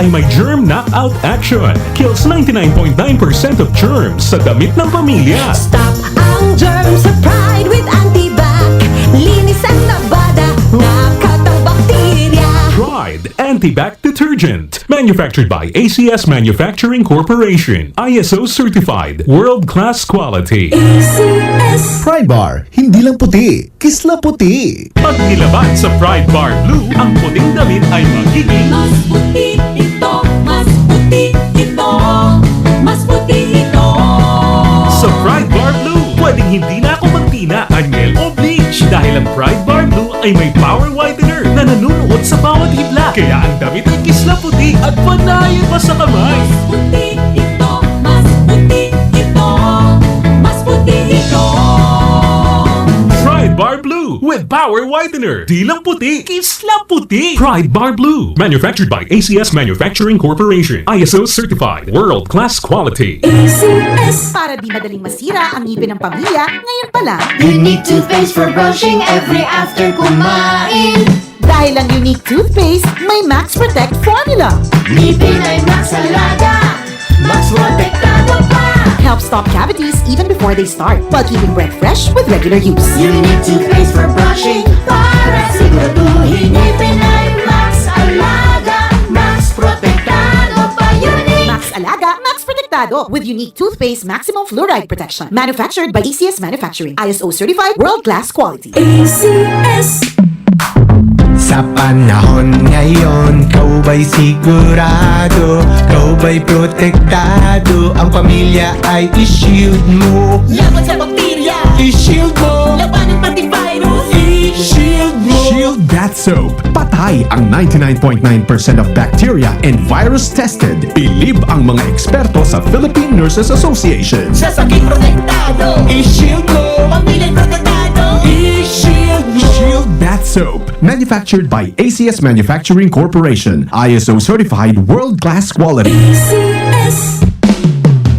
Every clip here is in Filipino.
ay may germ knockout action. Kills 99.9% of germs sa damit ng pamilya. Stop ang germs sa Pride with Antibac. Linis ang labada, nakat ang bakterya. Pride Antibac Detergent. Manufactured by ACS Manufacturing Corporation. ISO certified. World-class quality. ACS. Pride Bar, hindi lang puti, kisla puti. Pag nilaban sa Pride Bar Blue, ang puting damit ay magiging Mas puti ito, mas puti ito, mas puti ito. sa Pride Bar Blue. Pwedeng hindi na ako magtina, anel o bleach dahil ang Pride Bar Blue ay may power whitener na nanunuot sa bawat hibla. Kaya ang damit ay kisla puti at panayin pa sa kamay. Mas puti ito, mas puti ito, mas puti ito. Pride Bar Blue with power whitener. Di lang puti, kisla puti. Pride Bar Blue. Manufactured by ACS Manufacturing Corporation. ISO certified. World-class quality. ACS. Para di madaling masira ang ngipin ng pamilya, ngayon pa lang. Unique toothpaste for brushing every after kumain. Dahil ang unique toothpaste, may Max Protect formula. Ngipin ay Max Alaga, Max Protektado pa. Helps stop cavities even before they start, while keeping breath fresh with regular use. Unique toothpaste for brushing para siguraduhin ngipin ay Max Alaga, Max Protektado pa. Unique. Max Alaga, Max Protectado with unique toothpaste maximum fluoride protection. Manufactured by ACS Manufacturing. ISO certified world-class quality. ACS. Sa panahon ngayon, kau ba'y sigurado? Kau ba'y protektado? Ang pamilya ay i-shield mo. Laban sa bakterya, I-shield mo. labanan pati virus. I-shield mo. Shield Bath Soap. Patay ang 99.9% of bacteria and virus tested. Believe ang mga eksperto sa Philippine Nurses Association. Sa sakit protektado, I-shield mo. pamilya protektado. I-shield mo. Shield Bath Soap. Manufactured by ACS Manufacturing Corporation. ISO certified world-class quality. ACS.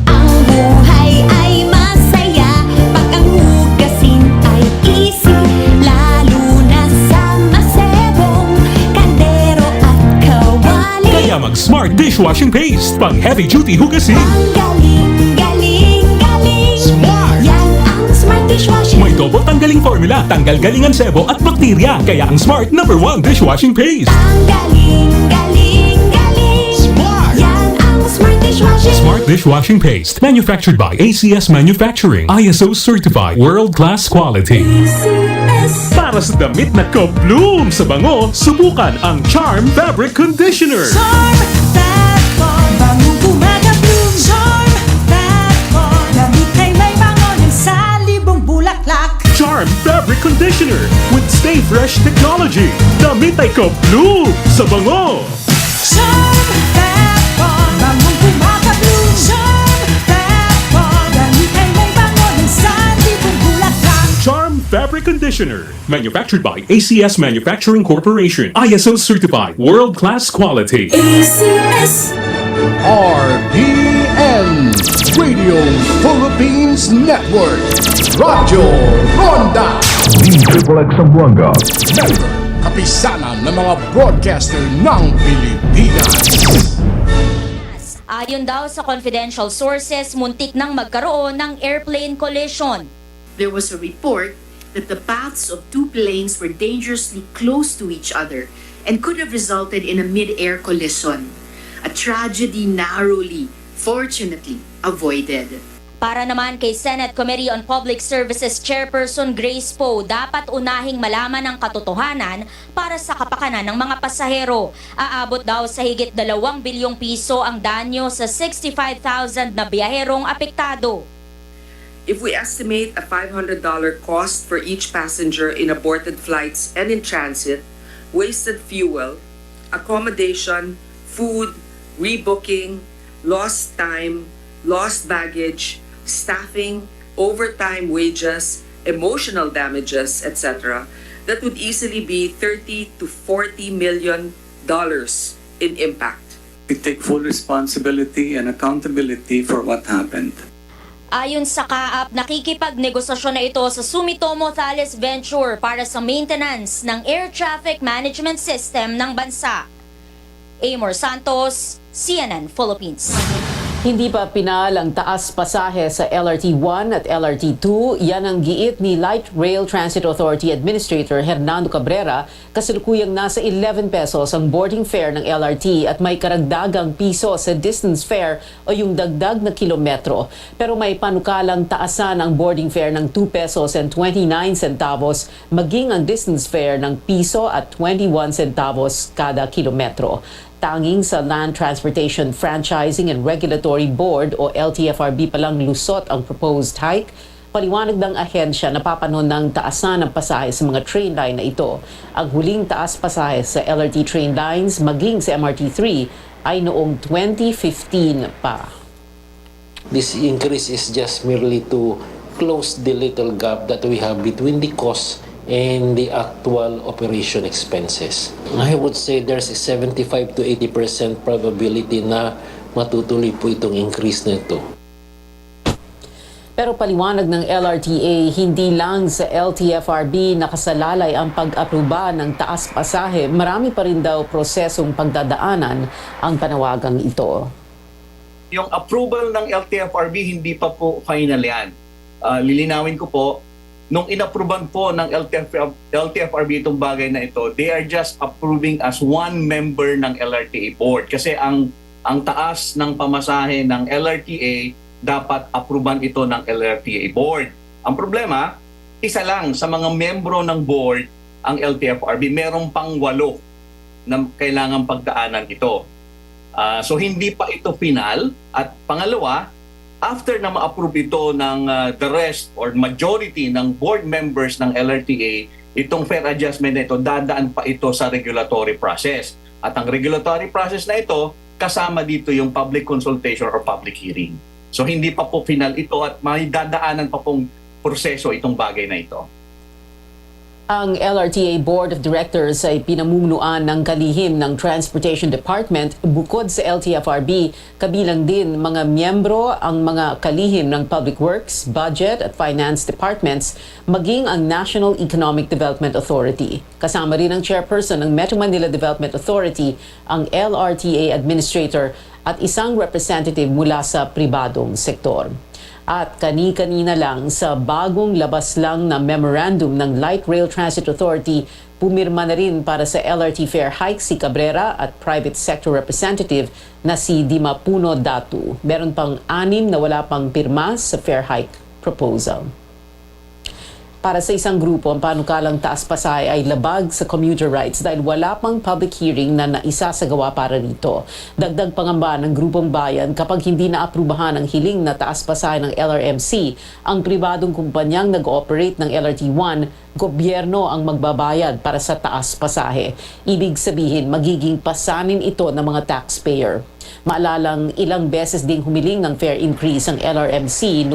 Ang buhay ay masaya pag ang hugasin ay easy, lalo na sa masebong kaldero at kawali. Kaya mag-smart dishwashing paste. Pang heavy-duty hugasin. Ang galing, galing, galing. Smart! Yan ang smart dishwashing. May double tanggaling formula. Tanggal galing ang sebo at bakterya. Kaya ang Smart #1 dishwashing paste. Ang galing, galing, galing. Smart! Yan ang smart dishwashing. Smart dishwashing paste. Manufactured by ACS Manufacturing. ISO certified. World-class quality. ACS. Para sa damit na ka-bloom sa bango, subukan ang Charm Fabric Conditioner. Charm Fat Farm, bangong gumagabloom. Charm Fat Farm, damit ay may bango ng salibong bulaklak. Charm Fabric Conditioner with Stay Fresh Technology. Damit ay ka-bloom sa bango. Charm Fat Farm, bangong gumagabloom. Charm Fat Farm, damit ay may bango ng salibong bulaklak. Charm Fabric Conditioner. Manufactured by ACS Manufacturing Corporation. ISO certified. World-class quality. ACS. RPN Radio Philippines Network. Radyo Ronda. D-Triple-X Zamboanga. Member, kapisanan ng mga broadcaster ng Pilipinas. Ayon daw sa confidential sources, muntik nang magkaroon ng airplane collision. There was a report that the paths of two planes were dangerously close to each other and could have resulted in a mid-air collision. A tragedy narrowly, fortunately, avoided. Para naman kay Senate Committee on Public Services Chairperson Grace Poe, dapat unahing malaman ang katotohanan para sa kapakanan ng mga pasahero. Aabot daw sa higit 2 bilyong piso ang danyo sa 65,000 na biyaherong apektado. If we estimate a $500 cost for each passenger in aborted flights and in transit, wasted fuel, accommodation, food, rebooking, lost time, lost baggage, staffing, overtime wages, emotional damages, etc., that would easily be $30 to $40 million in impact. We take full responsibility and accountability for what happened. Ayon sa Kaap, nakikipagnegosasyon na ito sa Sumitomo Thales Venture para sa maintenance ng air traffic management system ng bansa. Amor Santos, CNN Philippines. Hindi pa pinal ang taas pasahe sa LRT-1 at LRT-2. Yan ang giit ni Light Rail Transit Authority Administrator Hernando Cabrera. Kasalukuyang nasa 11 pesos ang boarding fare ng LRT at may karagdagang piso sa distance fare o yung dagdag na kilometro. Pero may panukalang taasan ang boarding fare ng 2 pesos and 29 centavos maging ang distance fare ng piso at 21 centavos kada kilometro. Tanging sa Land Transportation Franchising and Regulatory Board o LTFRB palang lusot ang proposed hike. Paliwanag ng ahensya na papanon ng taasan ng pasahe sa mga train line na ito. Ang huling taas pasahe sa LRT train lines maging sa MRT3 ay noong 2015 pa. This increase is just merely to close the little gap that we have between the cost and the actual operation expenses. I would say there's a 75 to 80% probability na matutuloy po itong increase na ito. Pero paliwanag ng LRTA, hindi lang sa LTFRB nakasalalay ang pag-aproba ng taas pasahe. Marami pa rin daw prosesong pagdadaanan ang panawagang ito. Yung approval ng LTFRB hindi pa po final yan. Lilinawin ko po, nung inapruban po ng LTFRB itong bagay na ito, they are just approving as one member ng LRTA board. Kasi ang taas ng pamasahe ng LRTA, dapat apruban ito ng LRTA board. Ang problema, isa lang sa mga membro ng board, ang LTFRB, merong pang 8 na kailangan pagdaanan ito. So hindi pa ito final. At pangalawa, after na ma-approve ito ng the rest or majority ng board members ng LRTA, itong fair adjustment na ito, dadaan pa ito sa regulatory process. At ang regulatory process na ito, kasama dito yung public consultation or public hearing. So hindi pa po final ito at may dadaanan pa pong proseso itong bagay na ito. Ang LRTA Board of Directors ay pinamumunuan ng kalihim ng Transportation Department. Bukod sa LTFRB, kabilang din mga miyembro ang mga kalihim ng Public Works, Budget at Finance Departments, maging ang National Economic Development Authority. Kasama rin ang chairperson ng Metro Manila Development Authority, ang LRTA Administrator at isang representative mula sa pribadong sektor. At kani-kanina lang sa bagong labas lang na memorandum ng Light Rail Transit Authority, pumirma na rin para sa LRT fare hike si Cabrera at private sector representative na si Dimapuno Datu. Meron pang 6 na wala pang pirma sa fare hike proposal. Para sa isang grupo, ang panukalang taas pasahe ay labag sa commuter rights dahil wala pang public hearing na naisasagawa para rito. Dagdag pangamba ng grupong bayan, kapag hindi naaprubahan ang hiling na taas pasahe ng LRMC, ang pribadong kumpanyang nag-ooperate ng LRT-1, gobyerno ang magbabayad para sa taas pasahe. Ibig sabihin, magiging pasanin ito ng mga taxpayer. Maalalang ilang beses ding humiling ng fare increase ang LRMC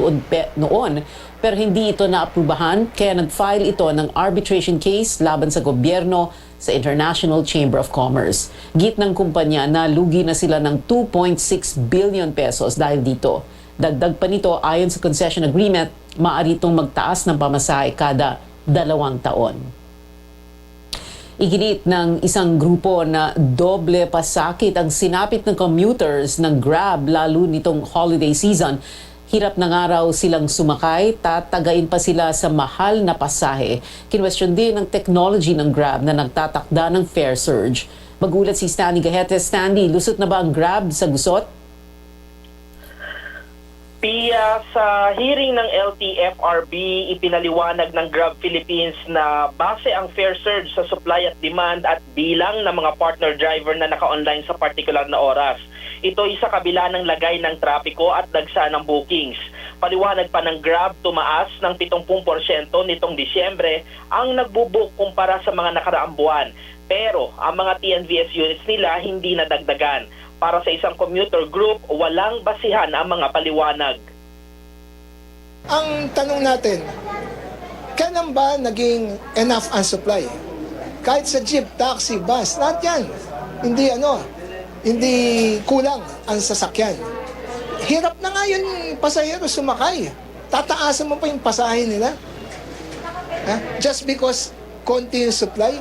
noon, pero hindi ito naaprubahan, kaya nag-file ito ng arbitration case laban sa gobyerno sa International Chamber of Commerce. Git ng kumpanya na lugi na sila ng 2.6 billion pesos dahil dito. Dagdag pa nito, ayon sa concession agreement, maaari itong magtaas ng pamasahe kada 2 taon. Iginit ng isang grupo na doble pasakit ang sinapit ng commuters ng Grab lalo nitong holiday season. Hirap na nga raw silang sumakay, tatagain pa sila sa mahal na pasahe. Kinwestiyon din ng technology ng Grab na nagtatakda ng fare surge. Magulat si Stanley Gahete. Stanley, lusot na ba ang Grab sa gusot? Pia, sa hearing ng LTFRB, ipinaliwanag ng Grab Philippines na base ang fare surge sa supply at demand at bilang ng mga partner driver na naka-online sa particular na oras. Ito ay sa kabila ng lagay ng trapiko at dagsa ng bookings. Paliwanag pa ng Grab, tumaas ng 70% nitong Disyembre ang nagbubook kumpara sa mga nakaraang buwan. Pero ang mga TNVS units nila hindi nadagdagan. Para sa isang commuter group, walang basihan ang mga paliwanag. Ang tanong natin, kailan ba naging enough ang supply? Kahit sa jeep, taxi, bus, lahat yan. Hindi kulang ang sasakyan. Hirap na nga yung pasahero sumakay. Tataasan mo pa yung pasahe nila. Just because konti yung supply.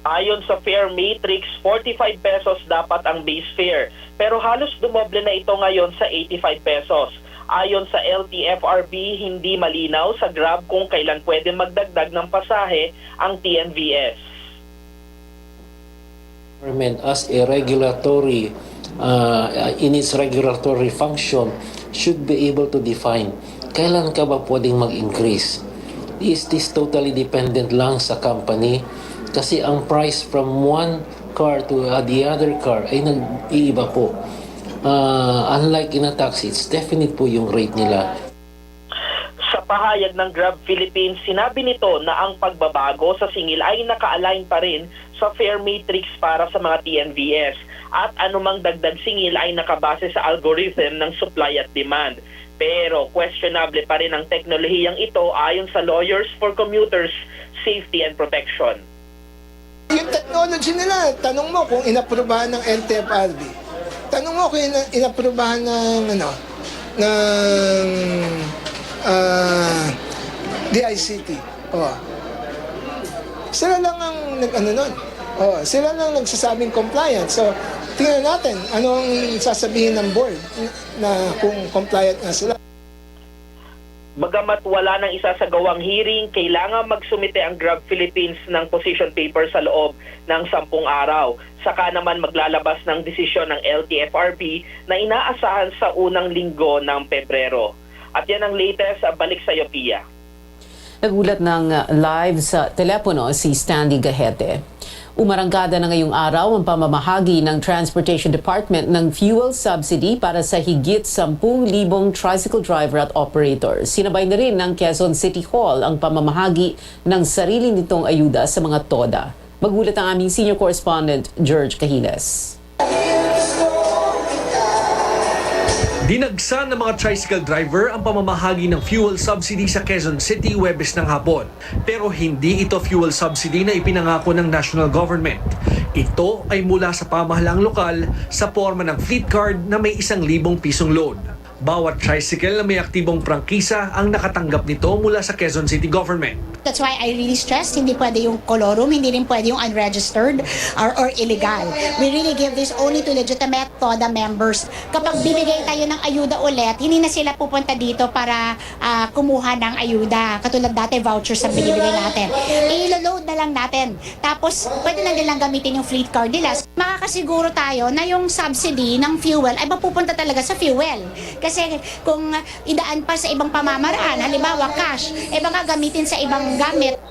Ayon sa fare matrix, 45 pesos dapat ang base fare. Pero halos dumoble na ito ngayon sa 85 pesos. Ayon sa LTFRB, hindi malinaw sa Grab kung kailan pwede magdagdag ng pasahe ang TNVS. Government as a regulatory, in its regulatory function, should be able to define kailan ka ba pwedeng mag-increase. Is this totally dependent lang sa company? Kasi ang price from one car to the other car ay nag-iiba po. Unlike in a taxi, it's definite po yung rate nila. Sa pahayag ng Grab Philippines, sinabi nito na ang pagbabago sa singil ay naka-align pa rin sa fare matrix para sa mga TNVS at anumang dagdag singil ay nakabase sa algorithm ng supply at demand. Pero questionable pa rin ang teknolohiyang ito ayon sa Lawyers for Commuters Safety and Protection. Yung technology nila, tanong mo kung inaprubahan ng LTFRB. Tanong mo kung inaprubahan ng DICT. Oh. Sila lang ang nun. Oh, sila lang nagsasabing compliant. So, tingnan natin anong sasabihin ng board na kung compliant na sila. Bagamat wala nang isasagawang hearing, kailangan magsumite ang Grab Philippines ng position paper sa loob ng 10 araw. Saka naman maglalabas ng desisyon ng LTFRB na inaasahan sa unang linggo ng Pebrero. At yan ang latest. Balik sa iyo, Pia. Nagulat ng live sa telepono si Stanley Gahete. Umarangkada na ngayong araw ang pamamahagi ng Transportation Department ng fuel subsidy para sa higit 10,000 tricycle driver at operator. Sinabay na rin ng Quezon City Hall ang pamamahagi ng sarili nitong ayuda sa mga TODA. Magulat ang aming senior correspondent, George Cahiles. Dinagsa ng mga tricycle driver ang pamamahagi ng fuel subsidy sa Quezon City Huwebes ng hapon. Pero hindi ito fuel subsidy na ipinangako ng national government. Ito ay mula sa pamahalaang lokal sa forma ng fleet card na may 1,000 pisong load. Bawat tricycle na may aktibong prangkisa ang nakatanggap nito mula sa Quezon City Government. That's why I really stressed, hindi pwede yung colorum, hindi rin pwede yung unregistered or illegal. We really give this only to legitimate TODA members. Kapag bibigay tayo ng ayuda ulit, hindi na sila pupunta dito para kumuha ng ayuda. Katulad dati, vouchers ang binibigay natin. I-load na lang natin. Tapos, pwede na nilang gamitin yung fleet card nila. Makakasiguro tayo na yung subsidy ng fuel ay mapupunta talaga sa fuel. Kasi kung idaan pa sa ibang pamamaraan, halimbawa cash, baka gamitin sa ibang gamit.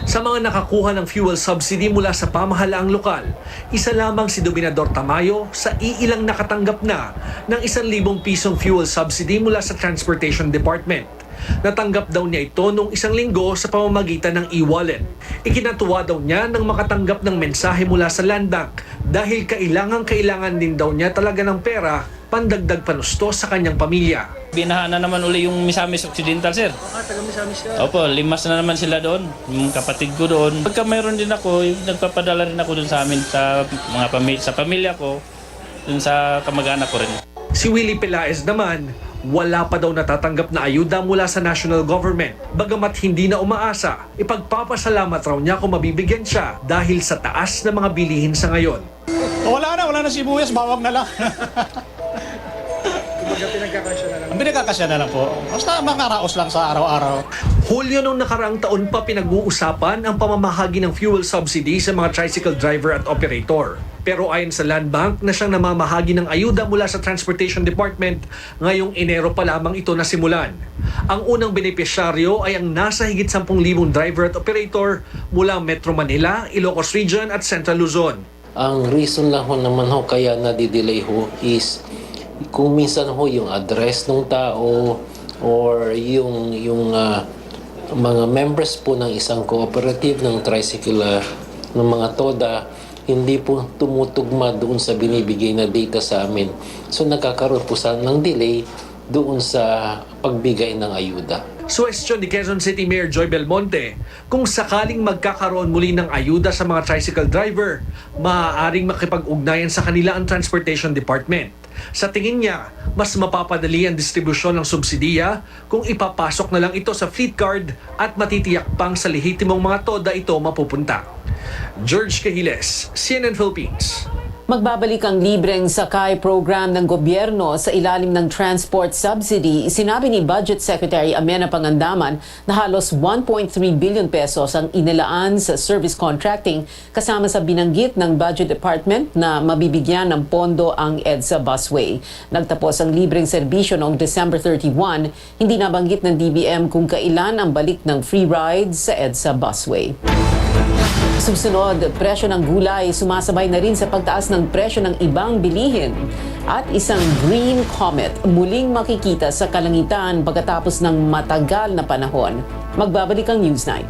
Sa mga nakakuha ng fuel subsidy mula sa pamahalaang lokal, isa lamang si Dominador Tamayo sa iilang nakatanggap na ng 1,000 pisong fuel subsidy mula sa Transportation Department. Natanggap daw niya ito nung 1 linggo sa pamamagitan ng e-wallet. Ikinatuwa daw niya nang makatanggap ng mensahe mula sa Land Bank dahil kailangan din daw niya talaga ng pera pandagdag panusto sa kanyang pamilya. Binahan na naman uli yung Misamis Occidental, sir. Taga Misamis ka? Opo, 5 na naman sila doon. Yung kapatid ko doon. Pagka mayroon din ako, nagpapadala rin ako doon sa amin, sa mga sa pamilya ko, doon sa kamag-anak ko rin. Si Willie Pelaez naman, wala pa daw natatanggap na ayuda mula sa national government. Bagamat hindi na umaasa, ipagpapasalamat raw niya kung mabibigyan siya dahil sa taas na mga bilihin sa ngayon. Wala na sibuyas, bawag na lang. Pinagkakasya na lang po. Basta makaraos lang sa araw-araw. Hulyo nung nakaraang taon pa pinag-uusapan ang pamamahagi ng fuel subsidy sa mga tricycle driver at operator. Pero ayon sa Land Bank na siyang namamahagi ng ayuda mula sa Transportation Department, ngayong Enero pa lamang ito nasimulan. Ang unang benepisyaryo ay ang nasa higit 10,000 driver at operator mula Metro Manila, Ilocos Region at Central Luzon. Ang reason lang ho naman ho kaya nadidelay ho is kung minsan ho yung address ng tao or yung mga members po ng isang cooperative ng tricycle ng mga TODA hindi po tumutugma doon sa binibigay na data sa amin. So nagkakaroon po ng delay doon sa pagbigay ng ayuda. Suwestyon ni Quezon City Mayor Joy Belmonte, kung sakaling magkakaroon muli ng ayuda sa mga tricycle driver, maaaring makipag-ugnayan sa kanila ang Transportation Department. Sa tingin niya, mas mapapadali ang distribusyon ng subsidiya kung ipapasok na lang ito sa fleet card at matitiyak pang sa lehitimong mga TODA ito mapupunta. George Cahiles, CNN Philippines. Magbabalik ang libreng sakay program ng gobyerno sa ilalim ng transport subsidy. Sinabi ni Budget Secretary Amenah Pangandaman na halos 1.3 billion pesos ang inilaan sa service contracting kasama sa binanggit ng Budget Department na mabibigyan ng pondo ang EDSA busway. Nagtapos ang libreng serbisyo noong December 31, hindi nabanggit ng DBM kung kailan ang balik ng free rides sa EDSA busway. Susunod, presyo ng gulay sumasabay na rin sa pagtaas ng presyo ng ibang bilihin. At isang green comet muling makikita sa kalangitan pagkatapos ng matagal na panahon. Magbabalik ang Newsnight.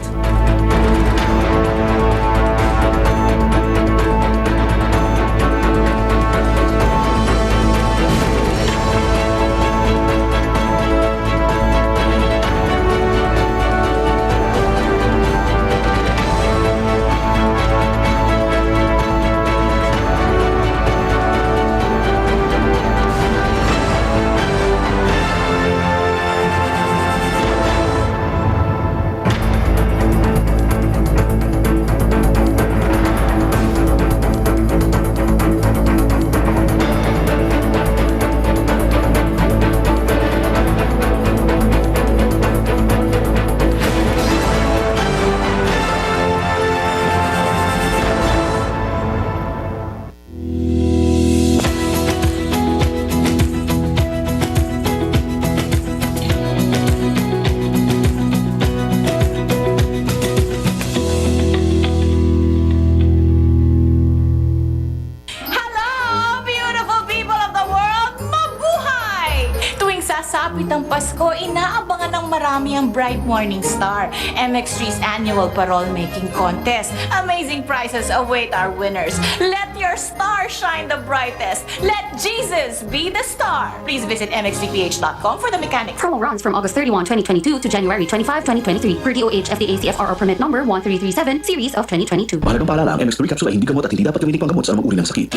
Sasapit ang Pasko, inaabangan ng marami ang Bright Morning Star, MX3's annual parole making contest. Amazing prizes await our winners. Let your star shine the brightest. Let Jesus be the star. Please visit mx3ph.com for the mechanics. Promo runs from August 31, 2022 to January 25, 2023 per DOH FDA CFR permit number 1337 series of 2022. Mahalagang paalala, ang MX3 capsule ay hindi gamot at hindi dapat gamitin pang gamot sa anumang uri ng sakit.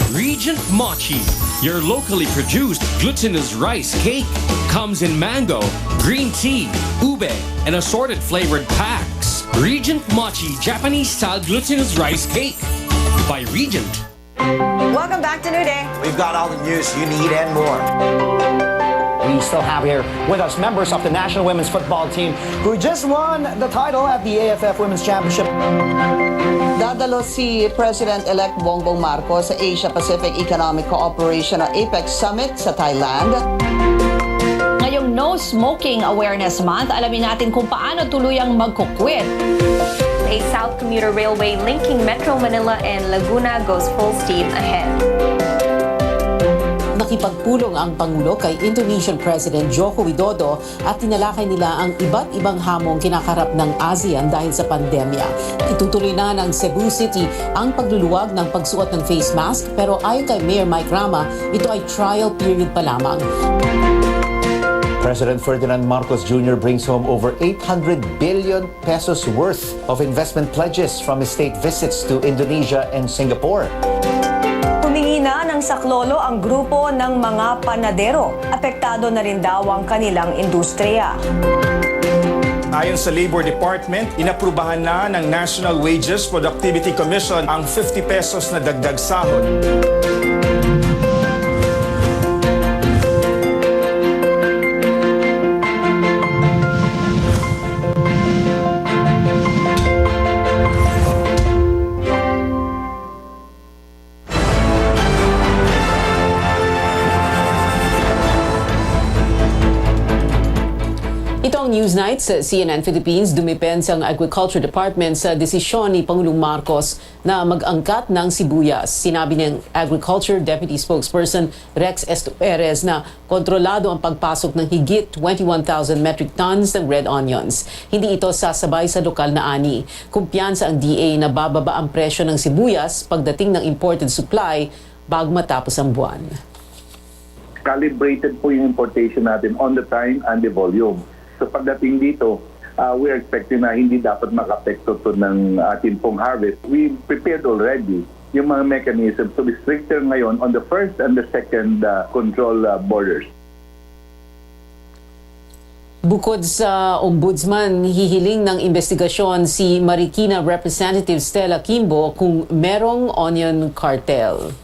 Regent Mochi, your locally produced glutinous rice cake, comes in mango, green tea, ube, and assorted flavored packs. Regent Mochi Japanese-style glutinous rice cake by Regent. Welcome back to New Day. We've got all the news you need and more. We still have here with us members of the national women's football team who just won the title at the AFF Women's Championship. Dadalo si President-elect Bongbong Marcos sa Asia-Pacific Economic Cooperation o APEC Summit sa Thailand. Ngayong No Smoking Awareness Month, alamin natin kung paano tuluyang magkukwit. A South Commuter Railway linking Metro Manila and Laguna goes full steam ahead. Nakipagpulong ang Pangulo kay Indonesian President Joko Widodo at tinalakay nila ang iba't ibang hamong kinakarap ng ASEAN dahil sa pandemya. Itutuloy na ng Cebu City ang pagluluwag ng pagsuot ng face mask pero ayon kay Mayor Mike Rama, ito ay trial period pa lamang. President Ferdinand Marcos Jr. brings home over 800 billion pesos worth of investment pledges from his state visits to Indonesia and Singapore. Humingi na ng saklolo ang grupo ng mga panadero. Apektado na rin daw ang kanilang industriya. Ayon sa Labor Department, inaprubahan na ng National Wages Productivity Commission ang 50 pesos na dagdag sahod. Newsnight sa CNN Philippines, dumepens ang Agriculture Department sa desisyon ni Pangulong Marcos na mag-angkat ng sibuyas. Sinabi ng Agriculture Deputy Spokesperson Rex Estoperez na kontrolado ang pagpasok ng higit 21,000 metric tons ng red onions. Hindi ito sasabay sa lokal na ani. Kumpiyansa ang DA na bababa ang presyo ng sibuyas pagdating ng imported supply bago matapos ang buwan. Calibrated po yung importation natin on the time and the volume. So pagdating dito, we are expecting na hindi dapat makapekto to ng ating pong harvest. We prepared already yung mga mechanisms to be stricter ngayon on the first and the second control borders. Bukod sa ombudsman, hihiling ng investigasyon si Marikina Representative Stella Kimbo kung merong onion cartel.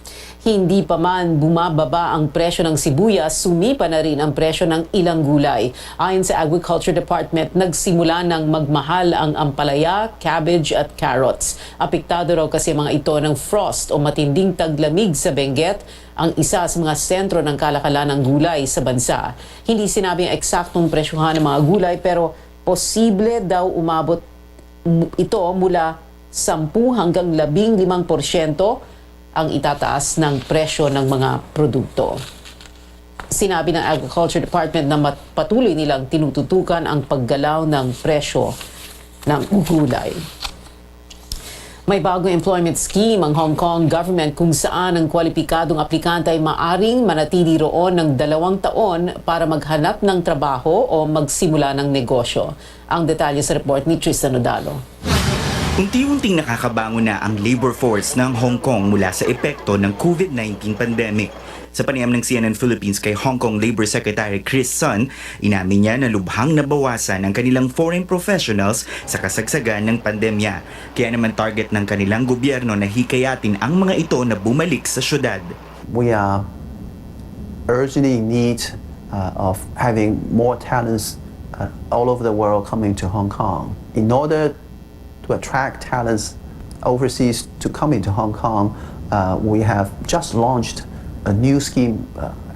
Hindi pa man bumababa ang presyo ng sibuyas, sumipa na rin ang presyo ng ilang gulay. Ayon sa Agriculture Department, nagsimula ng magmahal ang ampalaya, cabbage at carrots. Apektado raw kasi mga ito ng frost o matinding taglamig sa Benguet, ang isa sa mga sentro ng kalakalan ng gulay sa bansa. Hindi sinabing eksaktong presyohan ng mga gulay pero posible daw umabot ito mula 10 hanggang 15% ang itataas ng presyo ng mga produkto. Sinabi ng Agriculture Department na patuloy nilang tinututukan ang paggalaw ng presyo ng gulay. May bagong employment scheme ang Hong Kong government kung saan ang kwalipikadong aplikante ay maaring manatili roon ng 2 taon para maghanap ng trabaho o magsimula ng negosyo. Ang detalye sa report ni Tristan Odalo. Unti-unting nakakabangon na ang labor force ng Hong Kong mula sa epekto ng COVID-19 pandemic. Sa panayam ng CNN Philippines kay Hong Kong Labor Secretary Chris Sun, inamin niya na lubhang nabawasan ang kanilang foreign professionals sa kasagsagan ng pandemya. Kaya naman target ng kanilang gobyerno na hikayatin ang mga ito na bumalik sa syudad. We are urgently in need of having more talents all over the world coming to Hong Kong. In order to attract talents overseas to come into Hong Kong, we have just launched a new scheme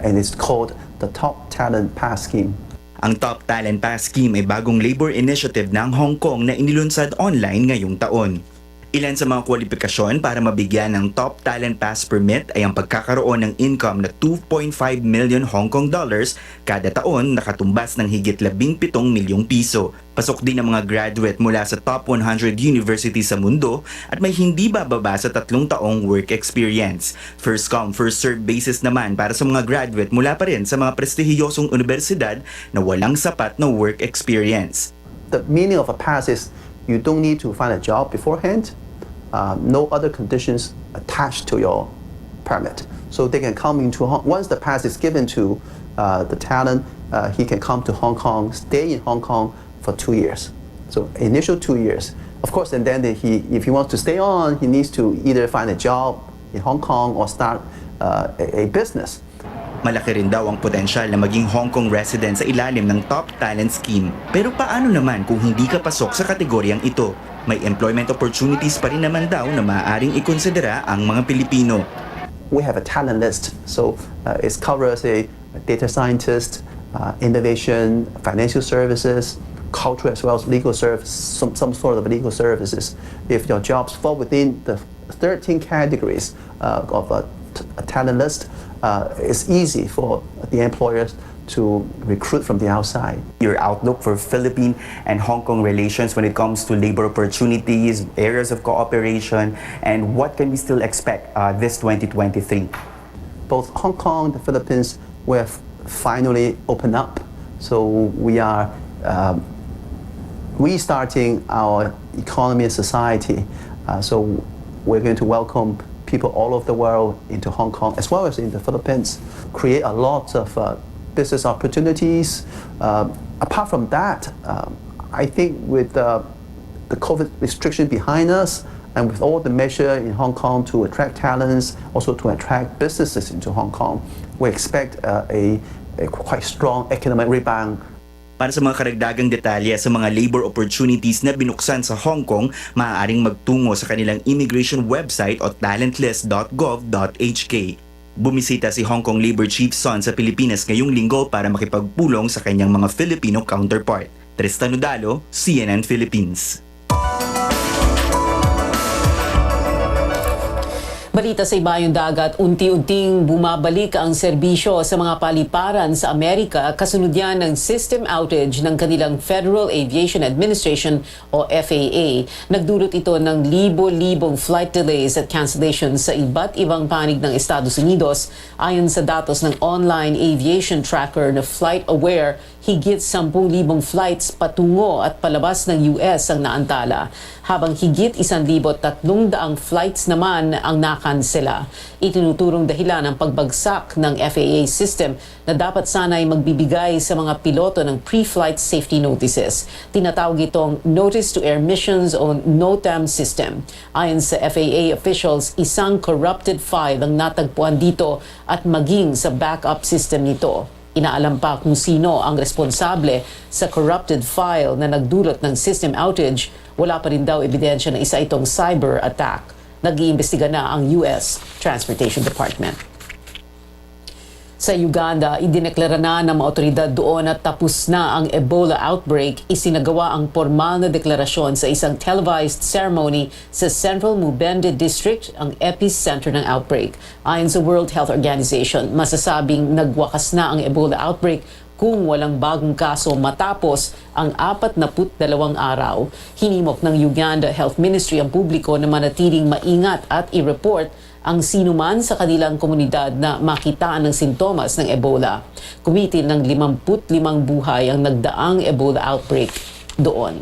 and it's called the Top Talent Pass Scheme. Ang Top Talent Pass Scheme ay bagong labor initiative ng Hong Kong na inilunsad online ngayong taon. Ilan sa mga kwalifikasyon para mabigyan ng Top Talent Pass Permit ay ang pagkakaroon ng income na 2.5 million Hong Kong dollars kada taon na katumbas ng higit 17 milyong piso. Pasok din ang mga graduate mula sa top 100 universities sa mundo at may hindi bababa sa 3 taong work experience. First come, first serve basis naman para sa mga graduate mula pa rin sa mga prestihiyosong universidad na walang sapat na work experience. The meaning of a pass is you don't need to find a job beforehand. No other conditions attached to your permit. So they can come into once the pass is given to the talent, he can come to Hong Kong, stay in Hong Kong for 2 years. So initial 2 years. Of course, and then if he wants to stay on, he needs to either find a job in Hong Kong or start a business. Malaki rin daw ang potensyal na maging Hong Kong resident sa ilalim ng Top Talent Scheme. Pero paano naman kung hindi ka pasok sa kategoryang ito? May employment opportunities pa rin naman daw na maaaring ikonsidera ang mga Pilipino. We have a talent list, so it covers a data scientist, innovation, financial services, culture as well as legal service, some sort of legal services. If your jobs fall within the 13 categories of a talent list, it's easy for the employers to recruit from the outside. Your outlook for Philippine and Hong Kong relations when it comes to labor opportunities, areas of cooperation, and what can we still expect this 2023? Both Hong Kong and the Philippines will finally open up. So we are restarting our economy and society. So we're going to welcome people all over the world into Hong Kong as well as in the Philippines, create a lot of business opportunities. Apart from that, I think with the COVID restriction behind us and with all the measure in Hong Kong to attract talents, also to attract businesses into Hong Kong, we expect a quite strong economic rebound. Para sa mga karagdagang detalye sa mga labor opportunities na binuksan sa Hong Kong, maaaring magtungo sa kanilang immigration website o talentlist.gov.hk. Bumisita si Hong Kong Labor Chief Sun sa Pilipinas ngayong linggo para makipagpulong sa kanyang mga Filipino counterpart. Tristan Odalo, CNN Philippines. Balita sa ibayong dagat, unti-unting bumabalik ang serbisyo sa mga paliparan sa Amerika kasunod yan ng system outage ng kanilang Federal Aviation Administration o FAA. Nagdulot ito ng libo-libong flight delays at cancellations sa iba't ibang panig ng Estados Unidos ayon sa datos ng online aviation tracker na FlightAware. higit 10,000 flights patungo at palabas ng US ang naantala, habang higit 1,300 flights naman ang nakansela. Itinuturong dahilan ang pagbagsak ng FAA system na dapat sana'y magbibigay sa mga piloto ng pre-flight safety notices. Tinatawag itong Notice to Air Missions o NOTAM system. Ayon sa FAA officials, isang corrupted file ang natagpuan dito at maging sa backup system nito. Inaalam pa kung sino ang responsable sa corrupted file na nagdulot ng system outage. Wala pa rin daw ebidensya na isa itong cyber attack. Nag-iimbestiga na ang US Transportation Department. Sa Uganda, idineklara na ng mga otoridad doon at tapos na ang Ebola outbreak. Isinagawa ang formal na deklarasyon sa isang televised ceremony sa Central Mubende District, ang epicenter ng outbreak. Ayon sa World Health Organization, masasabing nagwakas na ang Ebola outbreak kung walang bagong kaso matapos ang 42 araw. Hinimok ng Uganda Health Ministry ang publiko na manatiling maingat at i-report ang sinuman sa kanilang komunidad na makitaan ng sintomas ng Ebola. Kumitil ng 55 buhay ang nagdaang Ebola outbreak doon.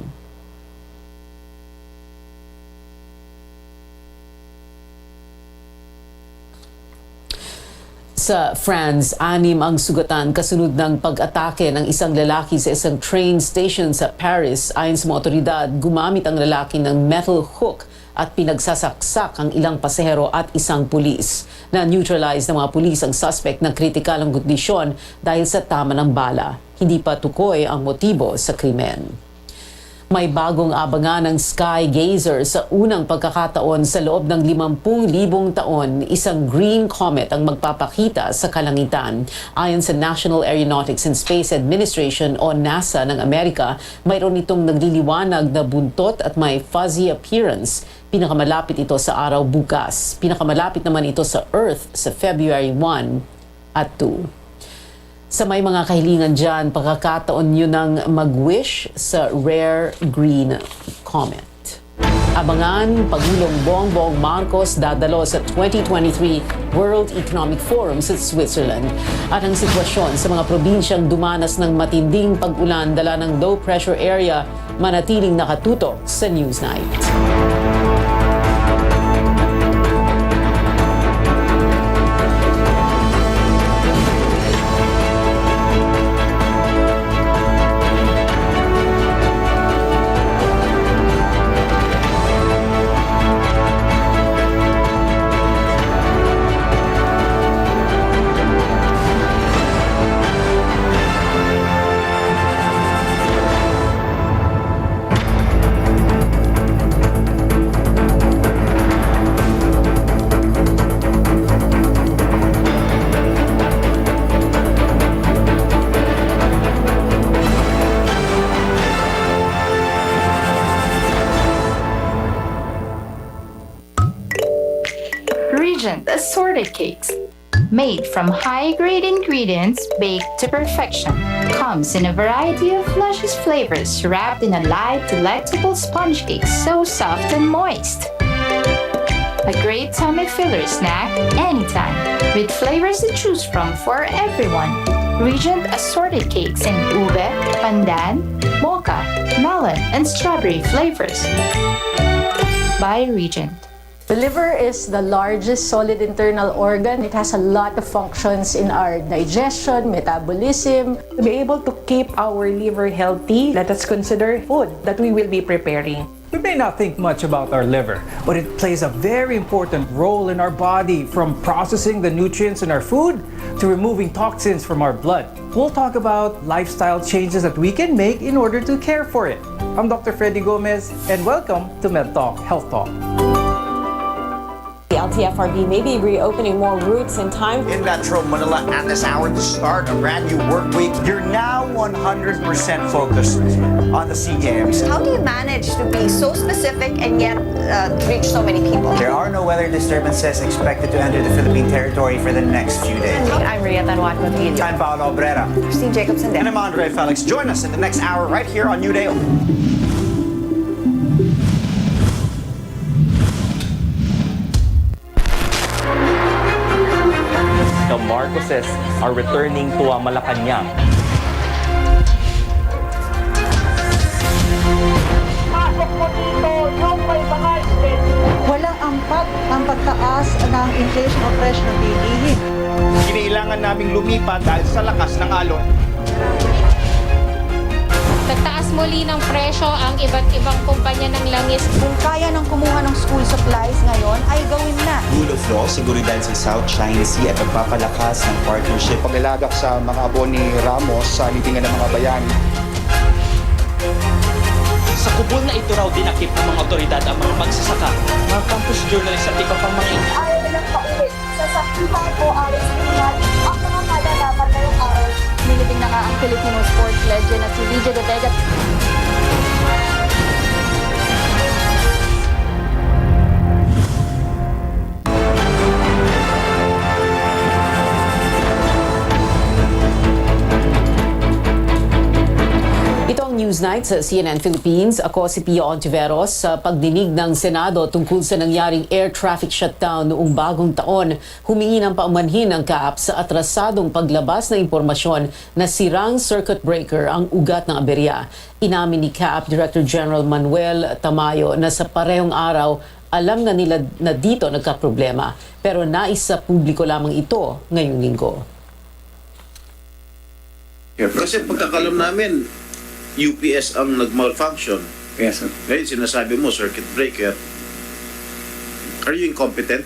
Sa France, 6 ang sugatan kasunod ng pag-atake ng isang lalaki sa isang train station sa Paris. Ayon sa mga otoridad, gumamit ang lalaki ng metal hook at pinagsasaksak ang ilang pasahero at isang pulis. Na-neutralize ng mga pulis ang suspect ng kritikal ang kondisyon dahil sa tama ng bala. Hindi pa tukoy ang motibo sa krimen. May bagong abangan ng sky gazer sa unang pagkakataon sa loob ng 50,000 taon. Isang green comet ang magpapakita sa kalangitan. Ayon sa National Aeronautics and Space Administration o NASA ng Amerika, mayroon itong nagliliwanag na buntot at may fuzzy appearance. Pinakamalapit ito sa araw bukas. Pinakamalapit naman ito sa Earth sa February 1 at 2. Sa may mga kahilingan dyan, pagkakataon nyo ng mag-wish sa rare green comet. Abangan, Pangulong Bongbong Marcos dadalo sa 2023 World Economic Forum sa Switzerland. At ang sitwasyon sa mga probinsyang dumanas ng matinding pag-ulan dala ng low pressure area, manatiling nakatutok sa Newsnight. Assorted cakes. Made from high-grade ingredients baked to perfection. Comes in a variety of luscious flavors wrapped in a light, delectable sponge cake so soft and moist. A great tummy filler snack anytime, with flavors to choose from for everyone. Regent assorted cakes in ube, pandan, mocha, melon, and strawberry flavors. By Regent. The liver is the largest solid internal organ. It has a lot of functions in our digestion, metabolism. To be able to keep our liver healthy, let us consider food that we will be preparing. We may not think much about our liver, but it plays a very important role in our body, from processing the nutrients in our food to removing toxins from our blood. We'll talk about lifestyle changes that we can make in order to care for it. I'm Dr. Freddy Gomez, and welcome to MedTalk Health Talk. The LTFRB may be reopening more routes in time. In Metro Manila at this hour to start a brand new work week. You're now 100% focused on the SEA Games. How do you manage to be so specific and yet reach so many people? There are no weather disturbances expected to enter the Philippine territory for the next few days. I'm Ria Tanwat Cotrillo. I'm Paolo Obrera. Christine Jacobson. And I'm Andre Felix. Join us in the next hour right here on New Day. The Marcoses are returning to Malacanang. lumipat dahil sa lakas ng alon. Nagtaas muli ng presyo ang iba't ibang kumpanya ng langis. Kung kaya nang kumuha ng school supplies ngayon, ay gawin na. Rule of law, seguridad sa South China Sea at pagpapalakas ng partnership. Paglalagak sa mga abon ni Ramos sa libingan ng mga bayani. Sa kubol na ito raw dinakip ng mga otoridad ang mga magsasaka, mga campus journalists at iba pang mga ina. Ayaw nilang pauwi sa saktuhan o alis kriminal ang mga malalaman ngayong araw. Nilibing na nga ang Filipino sports legend na si Lydia De Vega. Ito ang Newsnight sa CNN Philippines. Ako si Pia Ontiveros. Sa pagdinig ng Senado tungkol sa nangyaring air traffic shutdown noong bagong taon, humingi ng paumanhin ng CAAP sa atrasadong paglabas ng impormasyon na sirang circuit breaker ang ugat ng aberya. Inamin ni CAAP Director General Manuel Tamayo na sa parehong araw alam na nila na dito nagkaproblema, pero nais sa publiko lamang ito ngayong linggo. Kasi pagkakalam namin, UPS ang nag-malfunction. Yes, sir. Ngayon sinasabi mo, circuit breaker. Are you incompetent?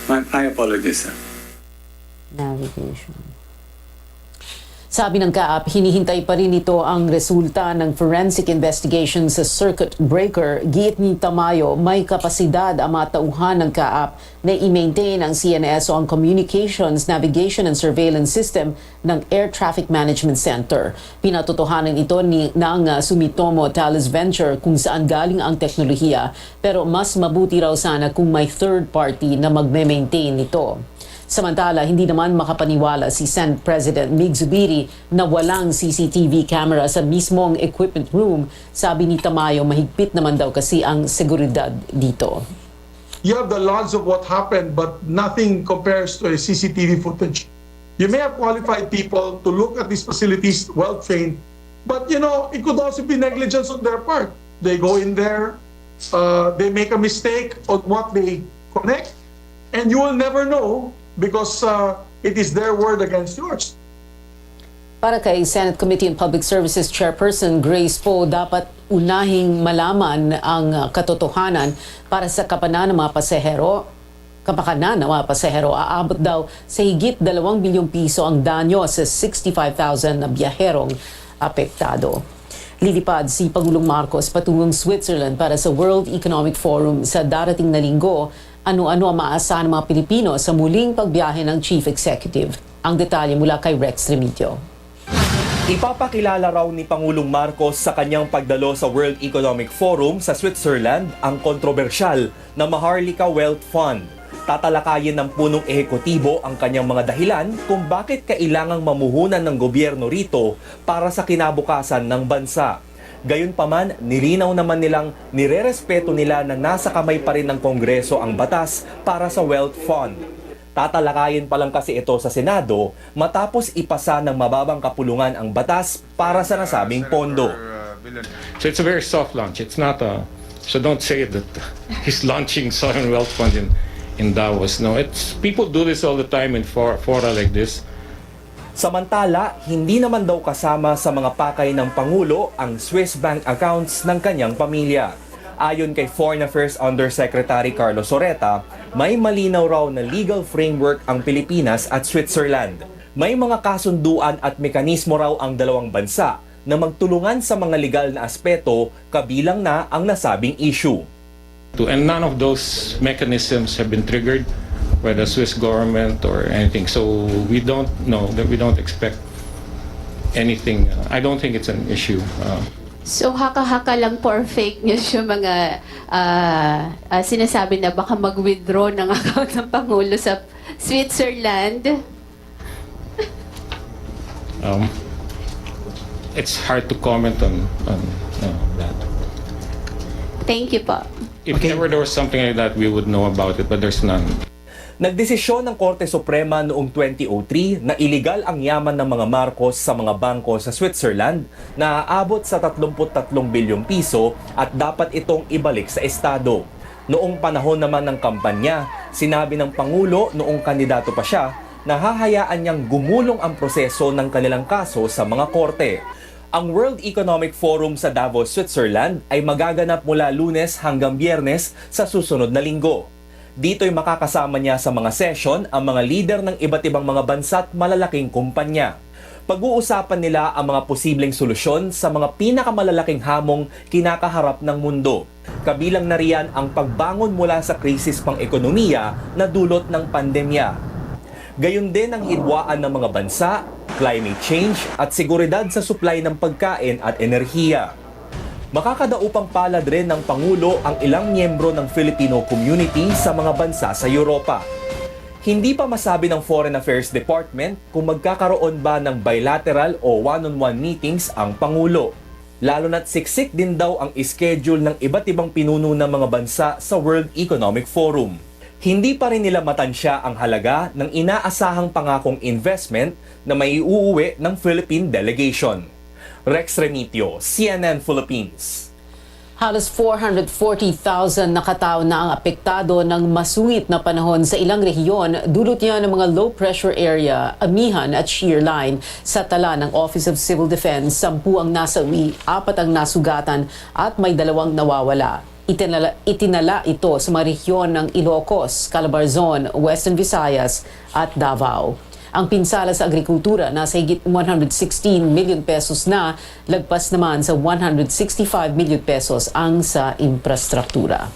I apologize, sir. Navigation. Sabi ng CAAP, hinihintay pa rin ito ang resulta ng forensic investigation sa circuit breaker. Giit ni Tamayo, may kapasidad ang mga tauhan ng CAAP na i-maintain ang CNS o ang Communications, Navigation and Surveillance System ng Air Traffic Management Center. Pinatotohanan ito ng Sumitomo Thales Venture kung saan galing ang teknolohiya, pero mas mabuti raw sana kung may third party na magme-maintain nito. Samantala, hindi naman makapaniwala si Senate President Mig Zubiri na walang CCTV camera sa mismong equipment room. Sabi ni Tamayo, mahigpit naman daw kasi ang seguridad dito. You have the logs of what happened, but nothing compares to a CCTV footage. You may have qualified people to look at these facilities, well-trained, but it could also be negligence on their part. They go in there, they make a mistake on what they connect, and you will never know because it is their word against yours. Para kay Senate Committee on Public Services Chairperson Grace Poe, dapat unahing malaman ang katotohanan para sa kapakanan ng mga pasahero. Aabot daw sa higit 2 bilyong piso ang danyo sa 65,000 na biyaherong apektado. Lilipad si Pangulong Marcos patungong Switzerland para sa World Economic Forum sa darating na linggo. Ano-ano ang maasahan ng mga Pilipino sa muling pagbiyahe ng Chief Executive? Ang detalye mula kay Rex Remigio. Ipapakilala raw ni Pangulong Marcos sa kanyang pagdalo sa World Economic Forum sa Switzerland ang kontrobersyal na Maharlika Wealth Fund. Tatalakayin ng punong ehekutibo ang kanyang mga dahilan kung bakit kailangang mamuhunan ng gobyerno rito para sa kinabukasan ng bansa. Gayunpaman, nilinaw naman nilang nirerespeto nila na nasa kamay pa rin ng Kongreso ang batas para sa Wealth Fund. Tatalakayin pa lang kasi ito sa Senado matapos ipasa ng mababang kapulungan ang batas para sa nasabing pondo. So it's a very soft launch. It's not so don't say that he's launching Sovereign Wealth Fund in Davos. No, it's people do this all the time in fora like this. Samantala, hindi naman daw kasama sa mga pakay ng Pangulo ang Swiss bank accounts ng kanyang pamilya. Ayon kay Foreign Affairs Undersecretary Carlos Soreta, may malinaw raw na legal framework ang Pilipinas at Switzerland. May mga kasunduan at mekanismo raw ang dalawang bansa na magtulungan sa mga legal na aspeto kabilang na ang nasabing issue. And none of those mechanisms have been triggered by the Swiss government or anything. So we don't know, that we don't expect anything. I don't think it's an issue. So haka-haka lang for fake news yung mga sinasabi na baka mag-withdraw ng account ng Pangulo sa Switzerland? It's hard to comment on that. Thank you po. If ever there was something like that, we would know about it, but there's none. Nagdesisyon ng Korte Suprema noong 2003 na iligal ang yaman ng mga Marcos sa mga bangko sa Switzerland na aabot sa 33 bilyong piso at dapat itong ibalik sa Estado. Noong panahon naman ng kampanya, sinabi ng Pangulo noong kandidato pa siya nahahayaan niyang gumulong ang proseso ng kanilang kaso sa mga korte. Ang World Economic Forum sa Davos, Switzerland ay magaganap mula Lunes hanggang Biyernes sa susunod na linggo. Dito'y makakasama niya sa mga session ang mga leader ng iba't ibang mga bansa at malalaking kumpanya. Pag-uusapan nila ang mga posibleng solusyon sa mga pinakamalalaking hamong kinakaharap ng mundo. Kabilang na riyan ang pagbangon mula sa krisis pang-ekonomiya na dulot ng pandemya. Gayon din ang hidwaan ng mga bansa, climate change at seguridad sa supply ng pagkain at enerhiya. Makakadaupang palad rin ng Pangulo ang ilang miyembro ng Filipino community sa mga bansa sa Europa. Hindi pa masabi ng Foreign Affairs Department kung magkakaroon ba ng bilateral o one-on-one meetings ang Pangulo. Lalo na't siksik din daw ang schedule ng iba't ibang pinuno ng mga bansa sa World Economic Forum. Hindi pa rin nila matansya ang halaga ng inaasahang pangakong investment na maiuuwi ng Philippine delegation. Rex Remitio, CNN Philippines. Halos 440,000 na katao na ang apektado ng masungit na panahon sa ilang rehiyon dulot niya ng mga low-pressure area, amihan at shear line. Sa tala ng Office of Civil Defense, 10 ang nasawi, 4 ang nasugatan at may 2 nawawala. Itinala ito sa mga rehiyon ng Ilocos, Calabarzon, Western Visayas at Davao. Ang pinsala sa agrikultura nasa higit 116 million pesos na, lagpas naman sa 165 million pesos ang sa infrastruktura.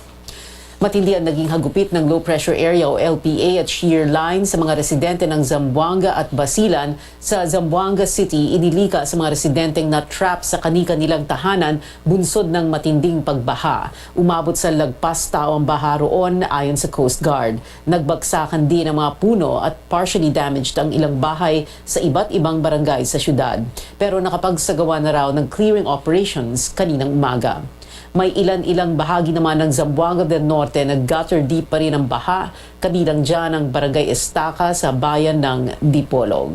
Matindi ang naging hagupit ng low pressure area o LPA at shear line sa mga residente ng Zamboanga at Basilan. Sa Zamboanga City, inilika sa mga residenteng na-trap sa kani-kanilang tahanan bunsod ng matinding pagbaha. Umabot sa lagpas tao ang baha roon ayon sa Coast Guard. Nagbagsakan din ang mga puno at partially damaged ang ilang bahay sa iba't ibang barangay sa syudad. Pero nakapagsagawa na raw ng clearing operations kaninang umaga. May ilan-ilang bahagi naman ng Zamboanga del Norte na gutter deep pa rin ang baha, kabilang dyan ang Barangay Estaca sa bayan ng Dipolog.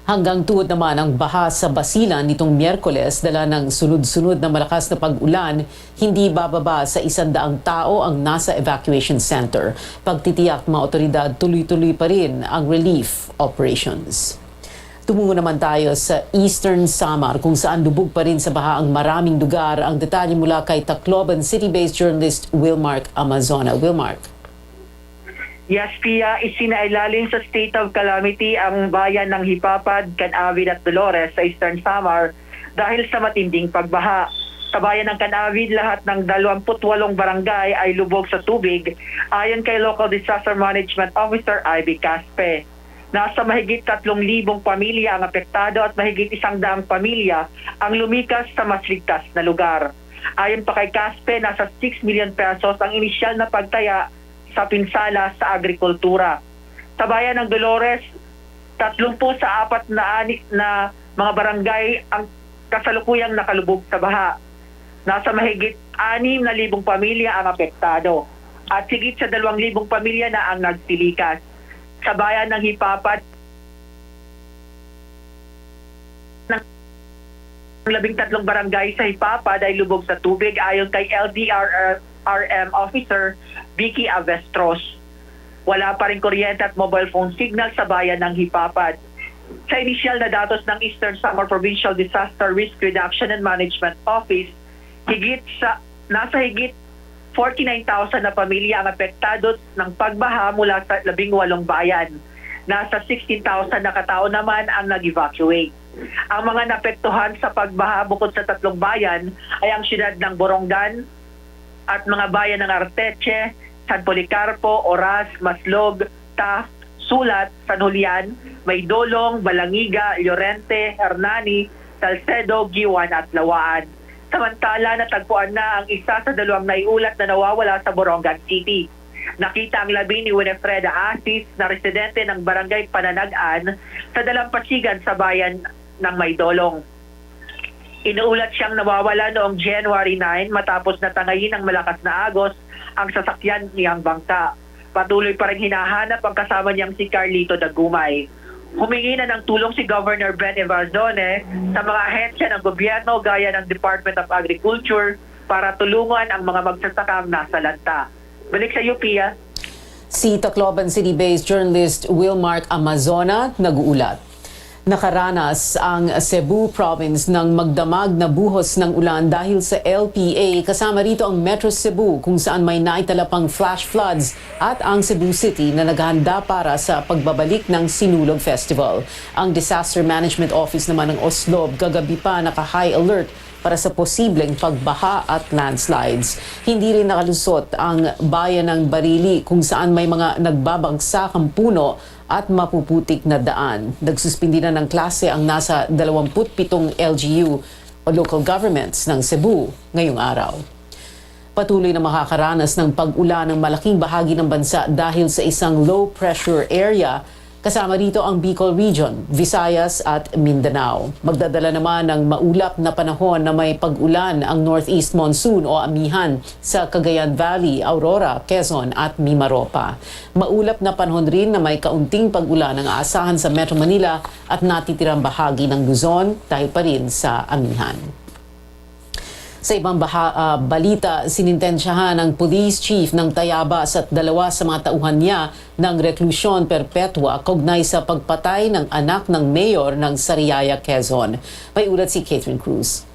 Hanggang tuhod naman ang baha sa Basilan nitong Miyerkules dala ng sunod-sunod na malakas na pag-ulan, hindi bababa sa 100 tao ang nasa evacuation center. Pagtitiyak mga otoridad, tuloy-tuloy pa rin ang relief operations. Tumungo naman tayo sa Eastern Samar kung saan lubog pa rin sa baha ang maraming lugar. Ang detalye mula kay Tacloban City-based journalist Wilmark Amazona. Wilmark. Yes, Pia, isinailalim sa state of calamity ang bayan ng Hipapad, Canavid at Dolores sa Eastern Samar dahil sa matinding pagbaha. Sa bayan ng Canavid, lahat ng 28 barangay ay lubog sa tubig ayon kay Local Disaster Management Officer Ivy Caspe. Nasa mahigit 3,000 pamilya ang apektado at mahigit 100 pamilya ang lumikas sa mas ligtas na lugar. Ayon pa kay Caspe, nasa 6 million pesos ang inisyal na pagtaya sa pinsala sa agrikultura. Sa bayan ng Dolores, 30 sa 4 na mga barangay ang kasalukuyang nakalubog sa baha. Nasa mahigit 6,000 pamilya ang apektado at higit sa 2,000 pamilya na ang nagtilikas. Sa bayan ng Hipapad, ng 13 barangay sa Hipapad ay lubog sa tubig ayon kay LDRRM Officer Vicky Avestros. Wala pa rin kuryente at mobile phone signal sa bayan ng Hipapad. Sa inisyal na datos ng Eastern Samar Provincial Disaster Risk Reduction and Management Office, nasa higit 49,000 na pamilya ang apektado ng pagbaha mula sa 18 bayan. Nasa 16,000 na katao naman ang nag-evacuate. Ang mga naapektuhan sa pagbaha bukod sa 3 bayan ay ang siyudad ng Borongan at mga bayan ng Arteche, San Policarpo, Oras, Maslog, Taft, Sulat, San Julian, Maydolong, Balangiga, Llorente, Hernani, Salcedo, Giwan at Lawaan. Samantala, natagpuan na ang isa sa 2 naiulat na nawawala sa Borongan City. Nakita ang labi ni Winifreda Asis na residente ng Barangay Pananagan sa dalampasigan sa bayan ng Maydolong. Inuulat siyang nawawala noong January 9 matapos natangayin ng malakas na agos ang sasakyan niyang bangka. Patuloy pa rin hinahanap ang kasama niyang si Carlito Dagumay. Humingi na ng tulong si Governor Ben Evaldone sa mga ahensya ng gobyerno gaya ng Department of Agriculture para tulungan ang mga magsasakang nasa lanta. Balik sa iyo, Pia. Si Tacloban City-based journalist Wilmark Amazona nag-uulat. Nakaranas ang Cebu Province ng magdamag na buhos ng ulan dahil sa LPA, kasama rito ang Metro Cebu kung saan may naitala pang flash floods at ang Cebu City na naghahanda para sa pagbabalik ng Sinulog Festival. Ang Disaster Management Office naman ng Oslob kagabi pa naka-high alert para sa posibleng pagbaha at landslides. Hindi rin nakalusot ang bayan ng Barili kung saan may mga nagbabagsakang puno at mapuputik na daan. Nagsuspindi na ng klase ang nasa 27 LGU o local governments ng Cebu ngayong araw. Patuloy na makakaranas ng pag-ulan ng malaking bahagi ng bansa dahil sa isang low pressure area. Kasama rito ang Bicol Region, Visayas at Mindanao. Magdadala naman ng maulap na panahon na may pag-ulan ang Northeast Monsoon o amihan sa Cagayan Valley, Aurora, Quezon at Mimaropa. Maulap na panahon rin na may kaunting pag-ulan ang aasahan sa Metro Manila at natitirang bahagi ng Luzon dahil pa rin sa amihan. Sa ibang balita, sinintensyahan ng police chief ng Tayabas at dalawa sa mga tauhan niya ng reklusyon perpetua kaugnay sa pagpatay ng anak ng mayor ng Sariaya, Quezon. May ulat si Catherine Cruz.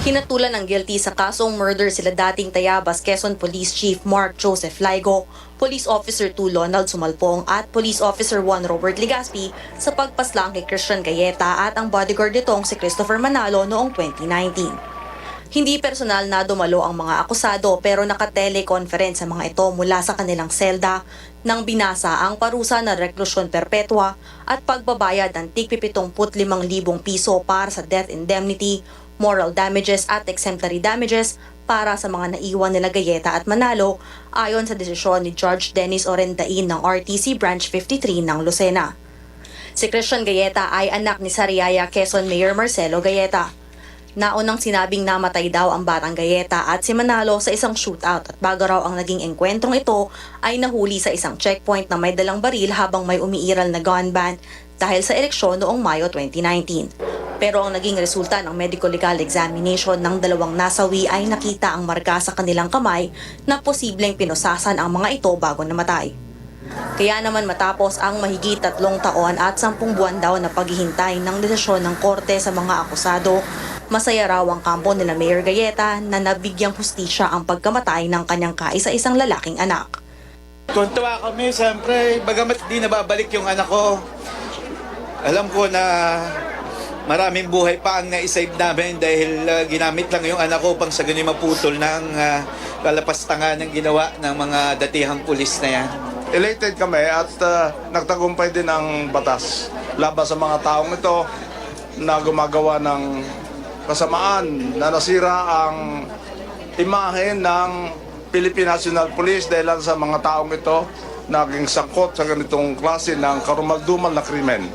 Hinatulan ng guilty sa kasong murder sila dating Tayabas Quezon Police Chief Mark Joseph Laigo, Police Officer 2 Lonald Sumalpong at Police Officer 1 Robert Legaspi sa pagpaslang kay Christian Gayeta at ang bodyguard nitong si Christopher Manalo noong 2019. Hindi personal na dumalo ang mga akusado pero naka-teleconference ang mga ito mula sa kanilang selda nang binasa ang parusa na reklusyon perpetua at pagbabayad ng tig-75,000 piso para sa death indemnity, moral damages at exemplary damages para sa mga naiwan nila Gayeta at Manalo ayon sa desisyon ni Judge Dennis Orendain ng RTC Branch 53 ng Lucena. Si Christian Gayeta ay anak ni Sariaya, Quezon Mayor Marcelo Gayeta. Naunang sinabing namatay daw ang batang Gayeta at si Manalo sa isang shootout at bago raw ang naging engkwentrong ito ay nahuli sa isang checkpoint na may dalang baril habang may umiiral na gun ban dahil sa eleksyon noong Mayo 2019. Pero ang naging resulta ng medical legal examination ng dalawang nasawi ay nakita ang marka sa kanilang kamay na posibleng pinosasan ang mga ito bago namatay. Kaya naman matapos ang mahigit 3 taon at 10 buwan daw na paghihintay ng desisyon ng korte sa mga akusado, masaya raw ang kampo nila Mayor Gayeta na nabigyang hustisya ang pagkamatay ng kanyang kaisa-isang lalaking anak. Tuntua kami, siyempre, bagamat di nababalik yung anak ko. Alam ko na maraming buhay pa ang naisave namin dahil ginamit lang yung anak ko pang sa ganyan maputol ng kalapastangan ng ginawa ng mga datihang pulis na yan. Elated kami at nagtagumpay din ang batas laban sa mga taong ito na gumagawa ng kasamaan na nasira ang imahe ng Philippine National Police dahil sa mga taong ito naging sangkot sa ganitong klase ng karumaldumal na krimen.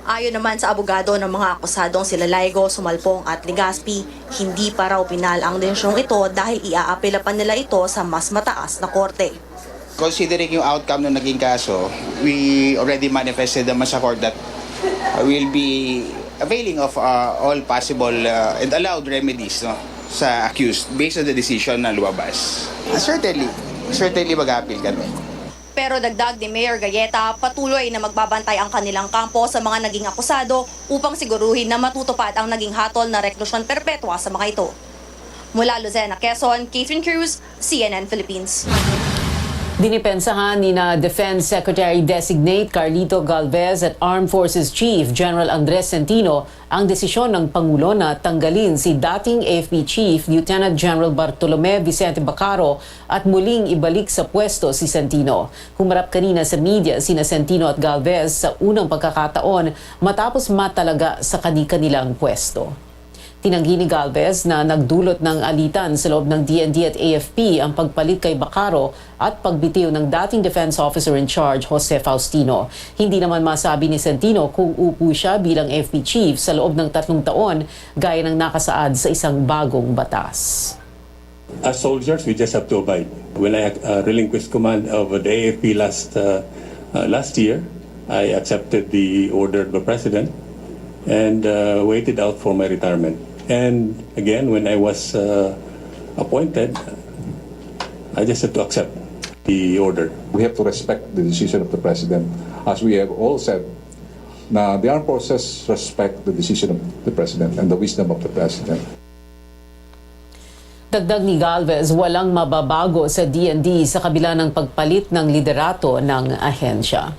Ayon naman sa abogado ng mga akusadong sila Laigo, Sumalpong at Legaspi, hindi pa raw pinal ang desisyong ito dahil iaapela pa nila ito sa mas mataas na korte. Considering yung outcome ng naging kaso, we already manifested naman sa court that we'll be availing of all possible and allowed remedies sa accused based on the decision na lumabas. Certainly mag-appeal kami. Pero dagdag ni Mayor Gayeta, patuloy na magbabantay ang kanilang kampo sa mga naging akusado upang siguruhin na matutupad ang naging hatol na reklusyon perpetua sa mga ito. Mula Lucena, Quezon, Catherine Cruz, CNN Philippines. Dinipensahan ni na Defense Secretary-Designate Carlito Galvez at Armed Forces Chief General Andres Centino ang desisyon ng Pangulo na tanggalin si dating AFP Chief Lieutenant General Bartolome Vicente Bacaro at muling ibalik sa pwesto si Centino. Humarap kanina sa media sina Centino at Galvez sa unang pagkakataon matapos matalaga sa kani-kanilang pwesto. Tinanggi ni Galvez na nagdulot ng alitan sa loob ng DND at AFP ang pagpalit kay Bacaro at pagbitiw ng dating Defense Officer in Charge Jose Faustino. Hindi naman masabi ni Centino kung upo siya bilang AFP Chief sa loob ng 3 taon gaya ng nakasaad sa isang bagong batas. As soldiers, we just have to abide. When I relinquished command of the AFP last year, I accepted the order of the President and waited out for my retirement. And again, when I was appointed, I just had to accept. he ordered. We have to respect the decision of the President. As we have all said, na the armed forces respect the decision of the President and the wisdom of the President. Dagdag ni Galvez, walang mababago sa DND sa kabila ng pagpalit ng liderato ng ahensya.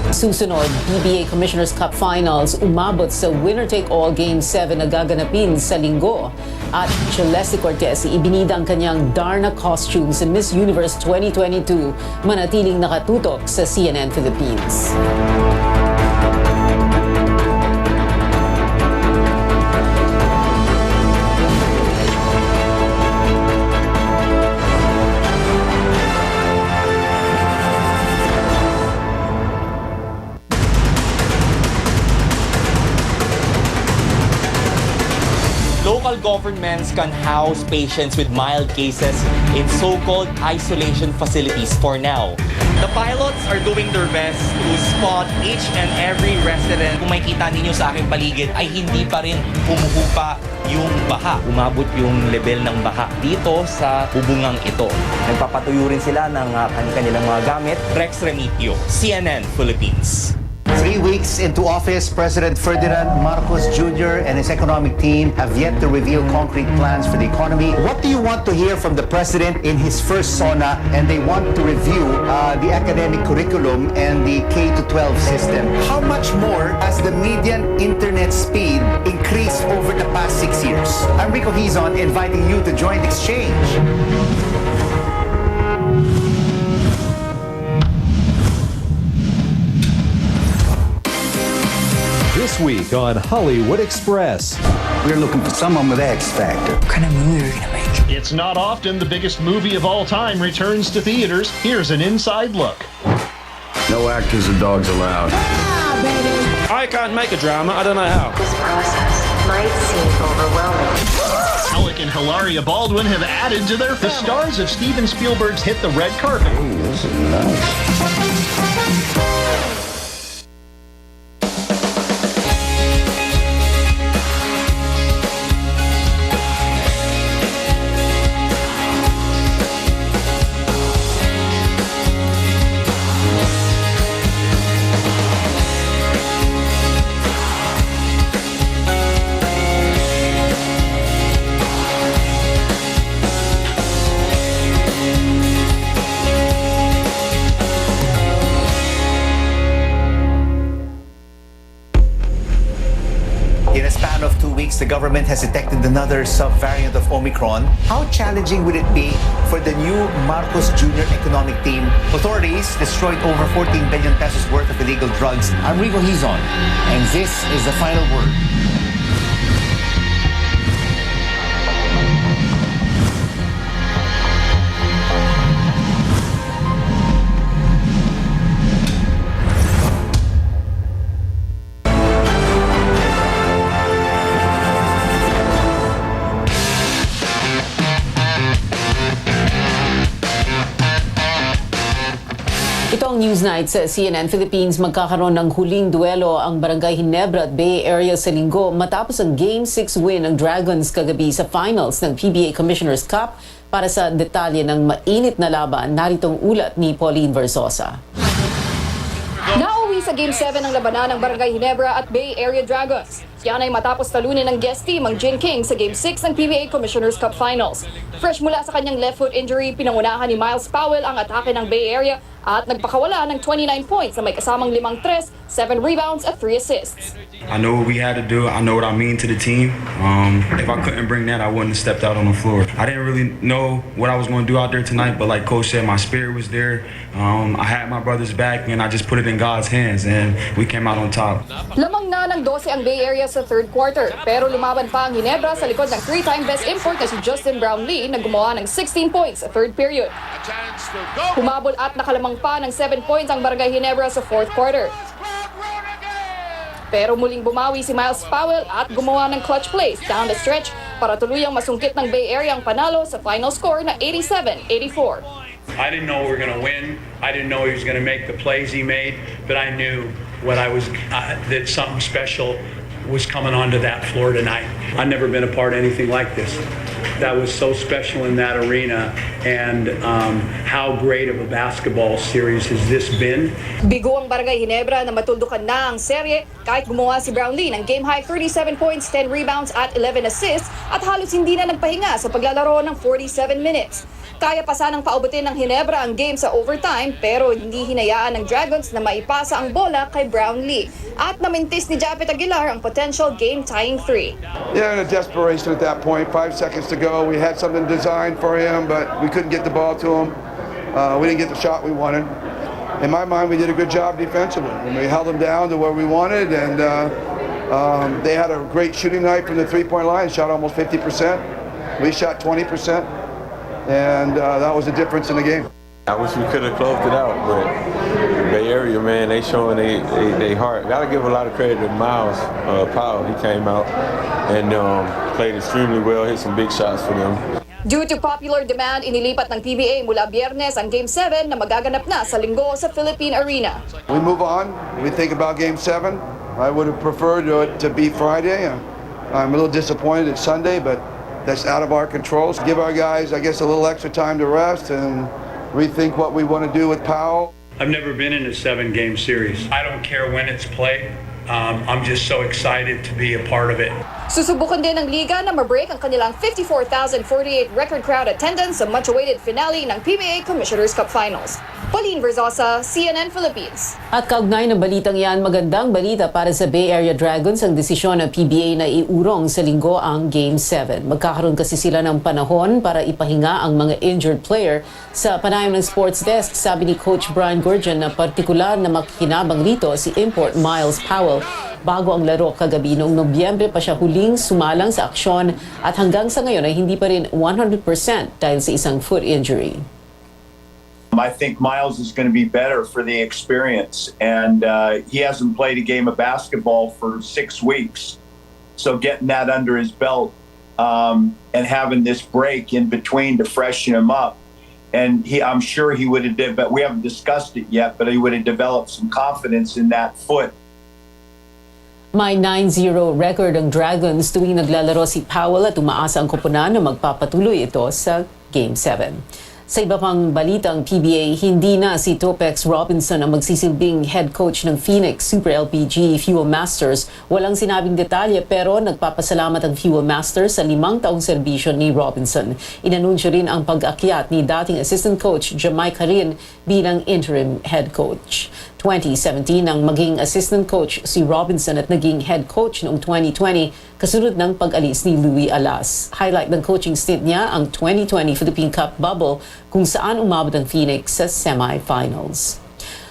Susunod, PBA Commissioners Cup Finals umabot sa winner-take-all Game 7 na gaganapin sa linggo. At Celeste Cortez, ibinida ang kanyang Darna costume sa Miss Universe 2022, manatiling nakatutok sa CNN Philippines. Local governments can house patients with mild cases in so-called isolation facilities for now. The pilots are doing their best to spot each and every resident. Kung makikita ninyo sa aking paligid ay hindi pa rin humuhupa yung baha. Umabot yung level ng baha dito sa bubungang ito. Nagpapatuyo rin sila ng kanilang mga gamit. Rex Remitio, CNN Philippines. 3 weeks into office, President Ferdinand Marcos Jr. and his economic team have yet to reveal concrete plans for the economy. What do you want to hear from the President in his first SONA? And they want to review the academic curriculum and the K-12 system. How much more has the median internet speed increased over the past 6 years? I'm Rico Hizon, inviting you to join the exchange. This week on Hollywood Express. We're looking for someone with X Factor. What kind of movie are we gonna make? It's not often the biggest movie of all time returns to theaters. Here's an inside look. No actors or dogs allowed. I can't make a drama. I don't know how. This process might seem overwhelming. Alec and Hilaria Baldwin have added to their film. The stars of Steven Spielberg's hit the red carpet. Ooh, this is nice. The government has detected another subvariant of Omicron. How challenging would it be for the new Marcos Jr. economic team? Authorities destroyed over 14 billion pesos worth of illegal drugs. I'm Rico Hizon, and this is the final word. Itong Newsnight sa CNN Philippines, magkakaroon ng huling duelo ang Barangay Ginebra at Bay Area sa linggo matapos ang Game 6 win ng Dragons kagabi sa finals ng PBA Commissioners Cup. Para sa detalye ng mainit na laban, naritong ulat ni Pauline Versosa. Nauwi sa Game 7 ang labanan ng Barangay Ginebra at Bay Area Dragons. Yan ay matapos talunin ng guest team ang Jin King sa Game 6 ng PBA Commissioners Cup Finals. Fresh mula sa kanyang left foot injury, pinangunahan ni Miles Powell ang atake ng Bay Area at nagpakawala ng 29 points na may kasamang 5 tres, 7 rebounds at 3 assists. I know what we had to do. I know what I mean to the team. If I couldn't bring that, I wouldn't have stepped out on the floor. I didn't really know what I was going to do out there tonight, but like Coach said, my spirit was there. I had my brothers back, and I just put it in God's hands, and we came out on top. Lamang na ng 12 ang Bay Area sa third quarter, pero lumaban pa ang Ginebra sa likod ng 3-time best import na si Justin Brownlee na gumawa ng 16 points sa third period. Humabol at nakalamang pa ng 7 points ang Barangay Ginebra sa fourth quarter. Pero muling bumawi si Miles Powell at gumawa ng clutch plays down the stretch para tuluyang masungkit ng Bay Area ang panalo sa final score na 87-84. I didn't know we were going to win. I didn't know he was going to make the plays he made, but I knew that something special was coming onto that floor tonight. I've never been a part of anything like this. that was so special in that arena, and how great of a basketball series has this been. Bigo ang Barangay Ginebra na matuldukan na ang serye kahit gumawa si Brownlee ng game-high 37 points, 10 rebounds at 11 assists at halos hindi na nagpahinga sa paglalaro ng 47 minutes. Kaya pa sanang paubutin ng Ginebra ang game sa overtime pero hindi hinayaan ng Dragons na maipasa ang bola kay Brownlee at namintis ni Japet Aguilar ang potential game-tying three. Yeah, in a desperation at that point, 5 seconds to go. We had something designed for him, but we couldn't get the ball to him. We didn't get the shot we wanted. In my mind, we did a good job defensively. And we held them down to where we wanted, and they had a great shooting night from the three-point line, shot almost 50%. We shot 20%, and that was the difference in the game. I wish we could have closed it out, but Bay Area, man, they showing they heart. Got to give a lot of credit to Miles Powell. He came out and played extremely well, hit some big shots for them. Due to popular demand, inilipat ng PBA mula Biyernes ang Game 7 na magaganap na sa Linggo sa Philippine Arena. We move on. We think about Game 7. I would have preferred it to be Friday. I'm a little disappointed it's Sunday, but that's out of our control. So give our guys, I guess, a little extra time to rest and rethink what we want to do with Powell. I've never been in a 7-game series. I don't care when it's played. I'm just so excited to be a part of it. Susubukan din ng Liga na ma-break ang kanilang 54,048 record crowd attendance sa much-awaited finale ng PBA Commissioner's Cup Finals. Pauline Verzosa, CNN Philippines. At kaugnay ng balitang yan, magandang balita para sa Bay Area Dragons ang desisyon ng PBA na iurong sa Linggo ang Game 7. Magkakaroon kasi sila ng panahon para ipahinga ang mga injured player. Sa panayam ng Sports Desk, sabi ni Coach Brian Gurjan na partikular na makikinabang rito si import Miles Powell. Bago ang laro kagabi noong Nobyembre pa siya huling sumalang sa aksyon at hanggang sa ngayon ay hindi pa rin 100% dahil sa isang foot injury. I think Miles is going to be better for the experience, and he hasn't played a game of basketball for 6 weeks. So getting that under his belt and having this break in between to freshen him up, and I'm sure he would have, but we haven't discussed it yet, but he would have developed some confidence in that foot. May 9-0 record ang Dragons tuwing naglalaro si Powell at umaasa ang koponan na magpapatuloy ito sa Game 7. Sa iba pang balitang PBA, hindi na si Topex Robinson ang magsisilbing head coach ng Phoenix Super LPG Fuel Masters. Walang sinabing detalye pero nagpapasalamat ang Fuel Masters sa 5 taong serbisyo ni Robinson. Inanunsyo rin ang pag-akyat ni dating assistant coach Jamaica Rin bilang interim head coach. 2017 nang maging assistant coach si Robinson at naging head coach noong 2020 kasunod ng pag-alis ni Louis Alas. Highlight ng coaching stint niya ang 2020 Philippine Cup bubble kung saan umabot ang Phoenix sa semifinals.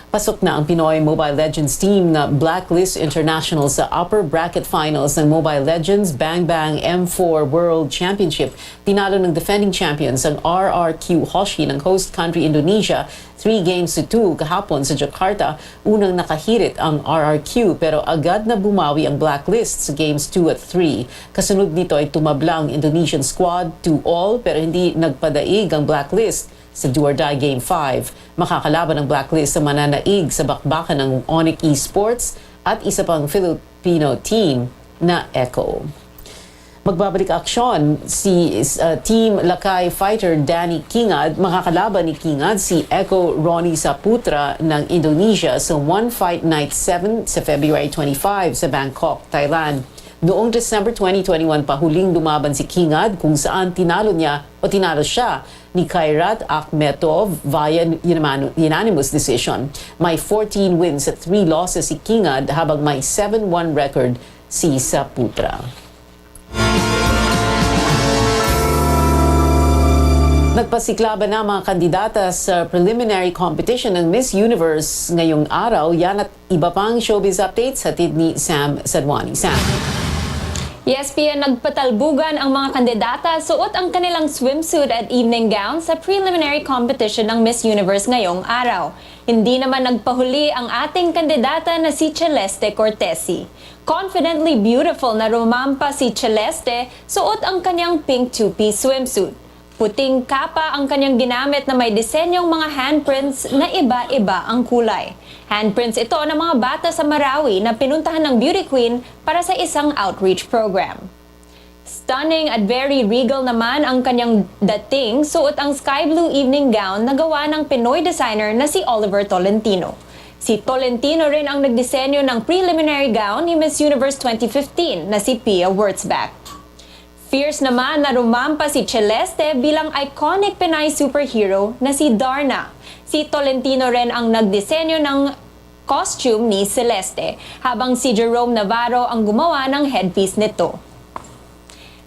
Pasok na ang Pinoy Mobile Legends team na Blacklist International sa upper bracket finals ng Mobile Legends Bang Bang M4 World Championship. Tinalo ng defending champions ang RRQ Hoshi ng host country Indonesia 3-2 kahapon sa Jakarta. Unang nakahirit ang RRQ pero agad na bumawi ang Blacklist sa games 2 at 3. Kasunod nito ay tumabla ang Indonesian squad 2-all pero hindi nagpadaig ang Blacklist sa do-or-die Game 5. Makakalaban ang Blacklist sa mananaig sa bakbakan ng Onyx Esports at isa pang Filipino team na Echo. Magbabalik aksyon si Team Lakay fighter Danny Kingad. Makakalaban ni Kingad si Echo Ronnie Saputra ng Indonesia sa One Fight Night 7 sa February 25 sa Bangkok, Thailand. Noong December 2021 pa huling lumaban si Kingad kung saan tinalo siya ni Kairat Akhmetov via unanimous decision. May 14 wins at 3 losses si Kingad habang may 7-1 record si Saputra. Nagpasiklaban na mga kandidata sa preliminary competition ng Miss Universe ngayong araw. Yan at iba pang showbiz updates hatid ni Sam Sadwani. Sam. ESPN nagpatalbugan ang mga kandidata suot ang kanilang swimsuit at evening gown sa preliminary competition ng Miss Universe ngayong araw. Hindi naman nagpahuli ang ating kandidata na si Celeste Cortesi. Confidently beautiful na rumampa si Celeste suot ang kanyang pink two-piece swimsuit. Puting kapa ang kanyang ginamit na may disenyong mga handprints na iba-iba ang kulay. Handprints ito ng mga bata sa Marawi na pinuntahan ng beauty queen para sa isang outreach program. Stunning at very regal naman ang kanyang dating, suot ang sky blue evening gown na gawa ng Pinoy designer na si Oliver Tolentino. Si Tolentino rin ang nagdisenyo ng preliminary gown ni Miss Universe 2015 na si Pia Wurtzbach. Fierce naman na rumampa si Celeste bilang iconic Pinay superhero na si Darna. Si Tolentino rin ang nagdisenyo ng costume ni Celeste, habang si Jerome Navarro ang gumawa ng headpiece nito.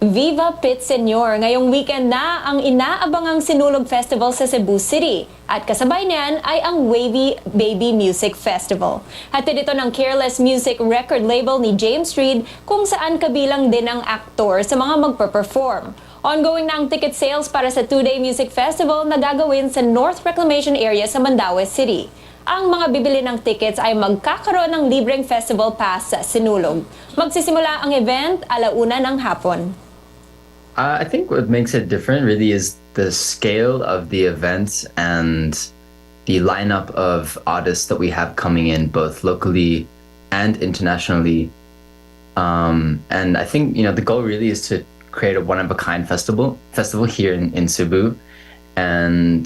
Viva Pit Senor, ngayong weekend na ang inaabangang Sinulog Festival sa Cebu City. At kasabay niyan ay ang Wavy Baby Music Festival. Hatid ito ng Careless Music record label ni James Reid, kung saan kabilang din ang aktor sa mga magpe-perform. Ongoing na ang ticket sales para sa 2-day music festival na gagawin sa North Reclamation Area sa Mandaue City. Ang mga bibili ng tickets ay magkakaroon ng libreng festival pass sa Sinulog. Magsisimula ang event 1:00 ng hapon. I think what makes it different really is the scale of the events and the lineup of artists that we have coming in, both locally and internationally. And I think, the goal really is to create a one-of-a-kind festival here in Cebu. And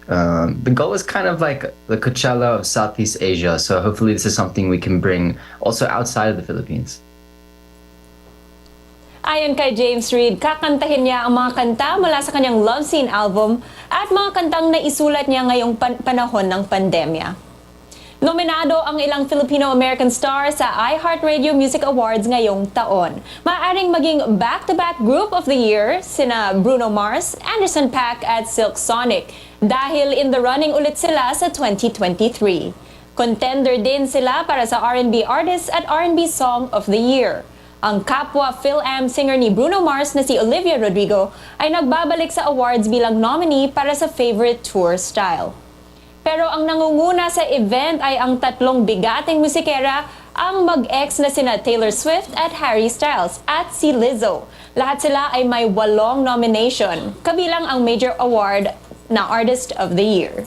the goal is kind of like the Coachella of Southeast Asia. So hopefully this is something we can bring also outside of the Philippines. Ayon kay James Reid, kakantahin niya ang mga kanta mula sa kanyang Love Scene album at mga kantang naisulat niya ngayong panahon ng pandemya. Nominado ang ilang Filipino-American star sa iHeartRadio Music Awards ngayong taon. Maaaring maging back-to-back Group of the Year sina Bruno Mars, Anderson .Paak at Silk Sonic dahil in the running ulit sila sa 2023. Contender din sila para sa R&B Artist at R&B Song of the Year. Ang kapwa Phil-Am singer ni Bruno Mars na si Olivia Rodrigo ay nagbabalik sa awards bilang nominee para sa Favorite Tour Style. Pero ang nangunguna sa event ay ang tatlong bigating musikera, ang mag-ex na sina Taylor Swift at Harry Styles at si Lizzo. Lahat sila ay may 8 nomination, kabilang ang major award na Artist of the Year.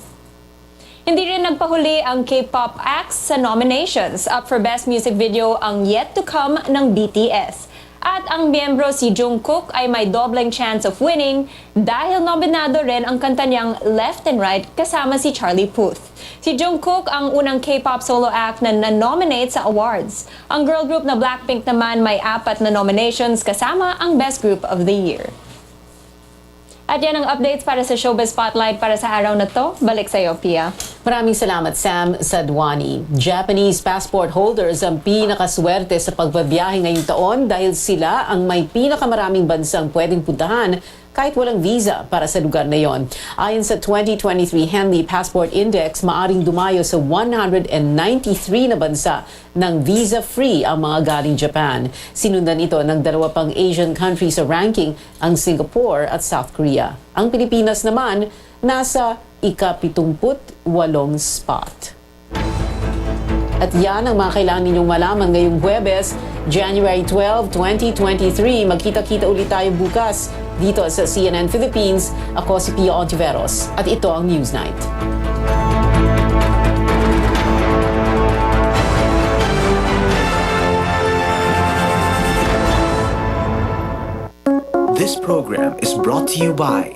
Hindi rin nagpahuli ang K-pop acts sa nominations. Up for Best Music Video ang Yet to Come ng BTS. At ang miyembro si Jungkook ay may doubling chance of winning dahil nominado rin ang kanta niyang Left and Right kasama si Charlie Puth. Si Jungkook ang unang K-pop solo act na na-nominate sa awards. Ang girl group na Blackpink naman may 4 na nominations kasama ang Best Group of the Year. At yan ang updates para sa Showbiz Spotlight para sa araw na to. Balik sa iyo, Pia. Maraming salamat, Sam Sadwani. Japanese passport holders ang pinakaswerte sa pagbabiyahe ngayong taon dahil sila ang may pinakamaraming bansang pwedeng puntahan kahit walang visa para sa lugar na yon. Ayon sa 2023 Henley Passport Index, maaring dumayo sa 193 na bansa ng visa-free ang mga galing Japan. Sinundan ito ng 2 pang Asian countries sa ranking, ang Singapore at South Korea. Ang Pilipinas naman nasa ika-78 spot. At yan ang mga kailangan ninyong malaman ngayong Huwebes, January 12, 2023. Magkita-kita ulit tayo bukas dito sa CNN Philippines. Ako si Pia Ontiveros at ito ang Newsnight. This program is brought to you by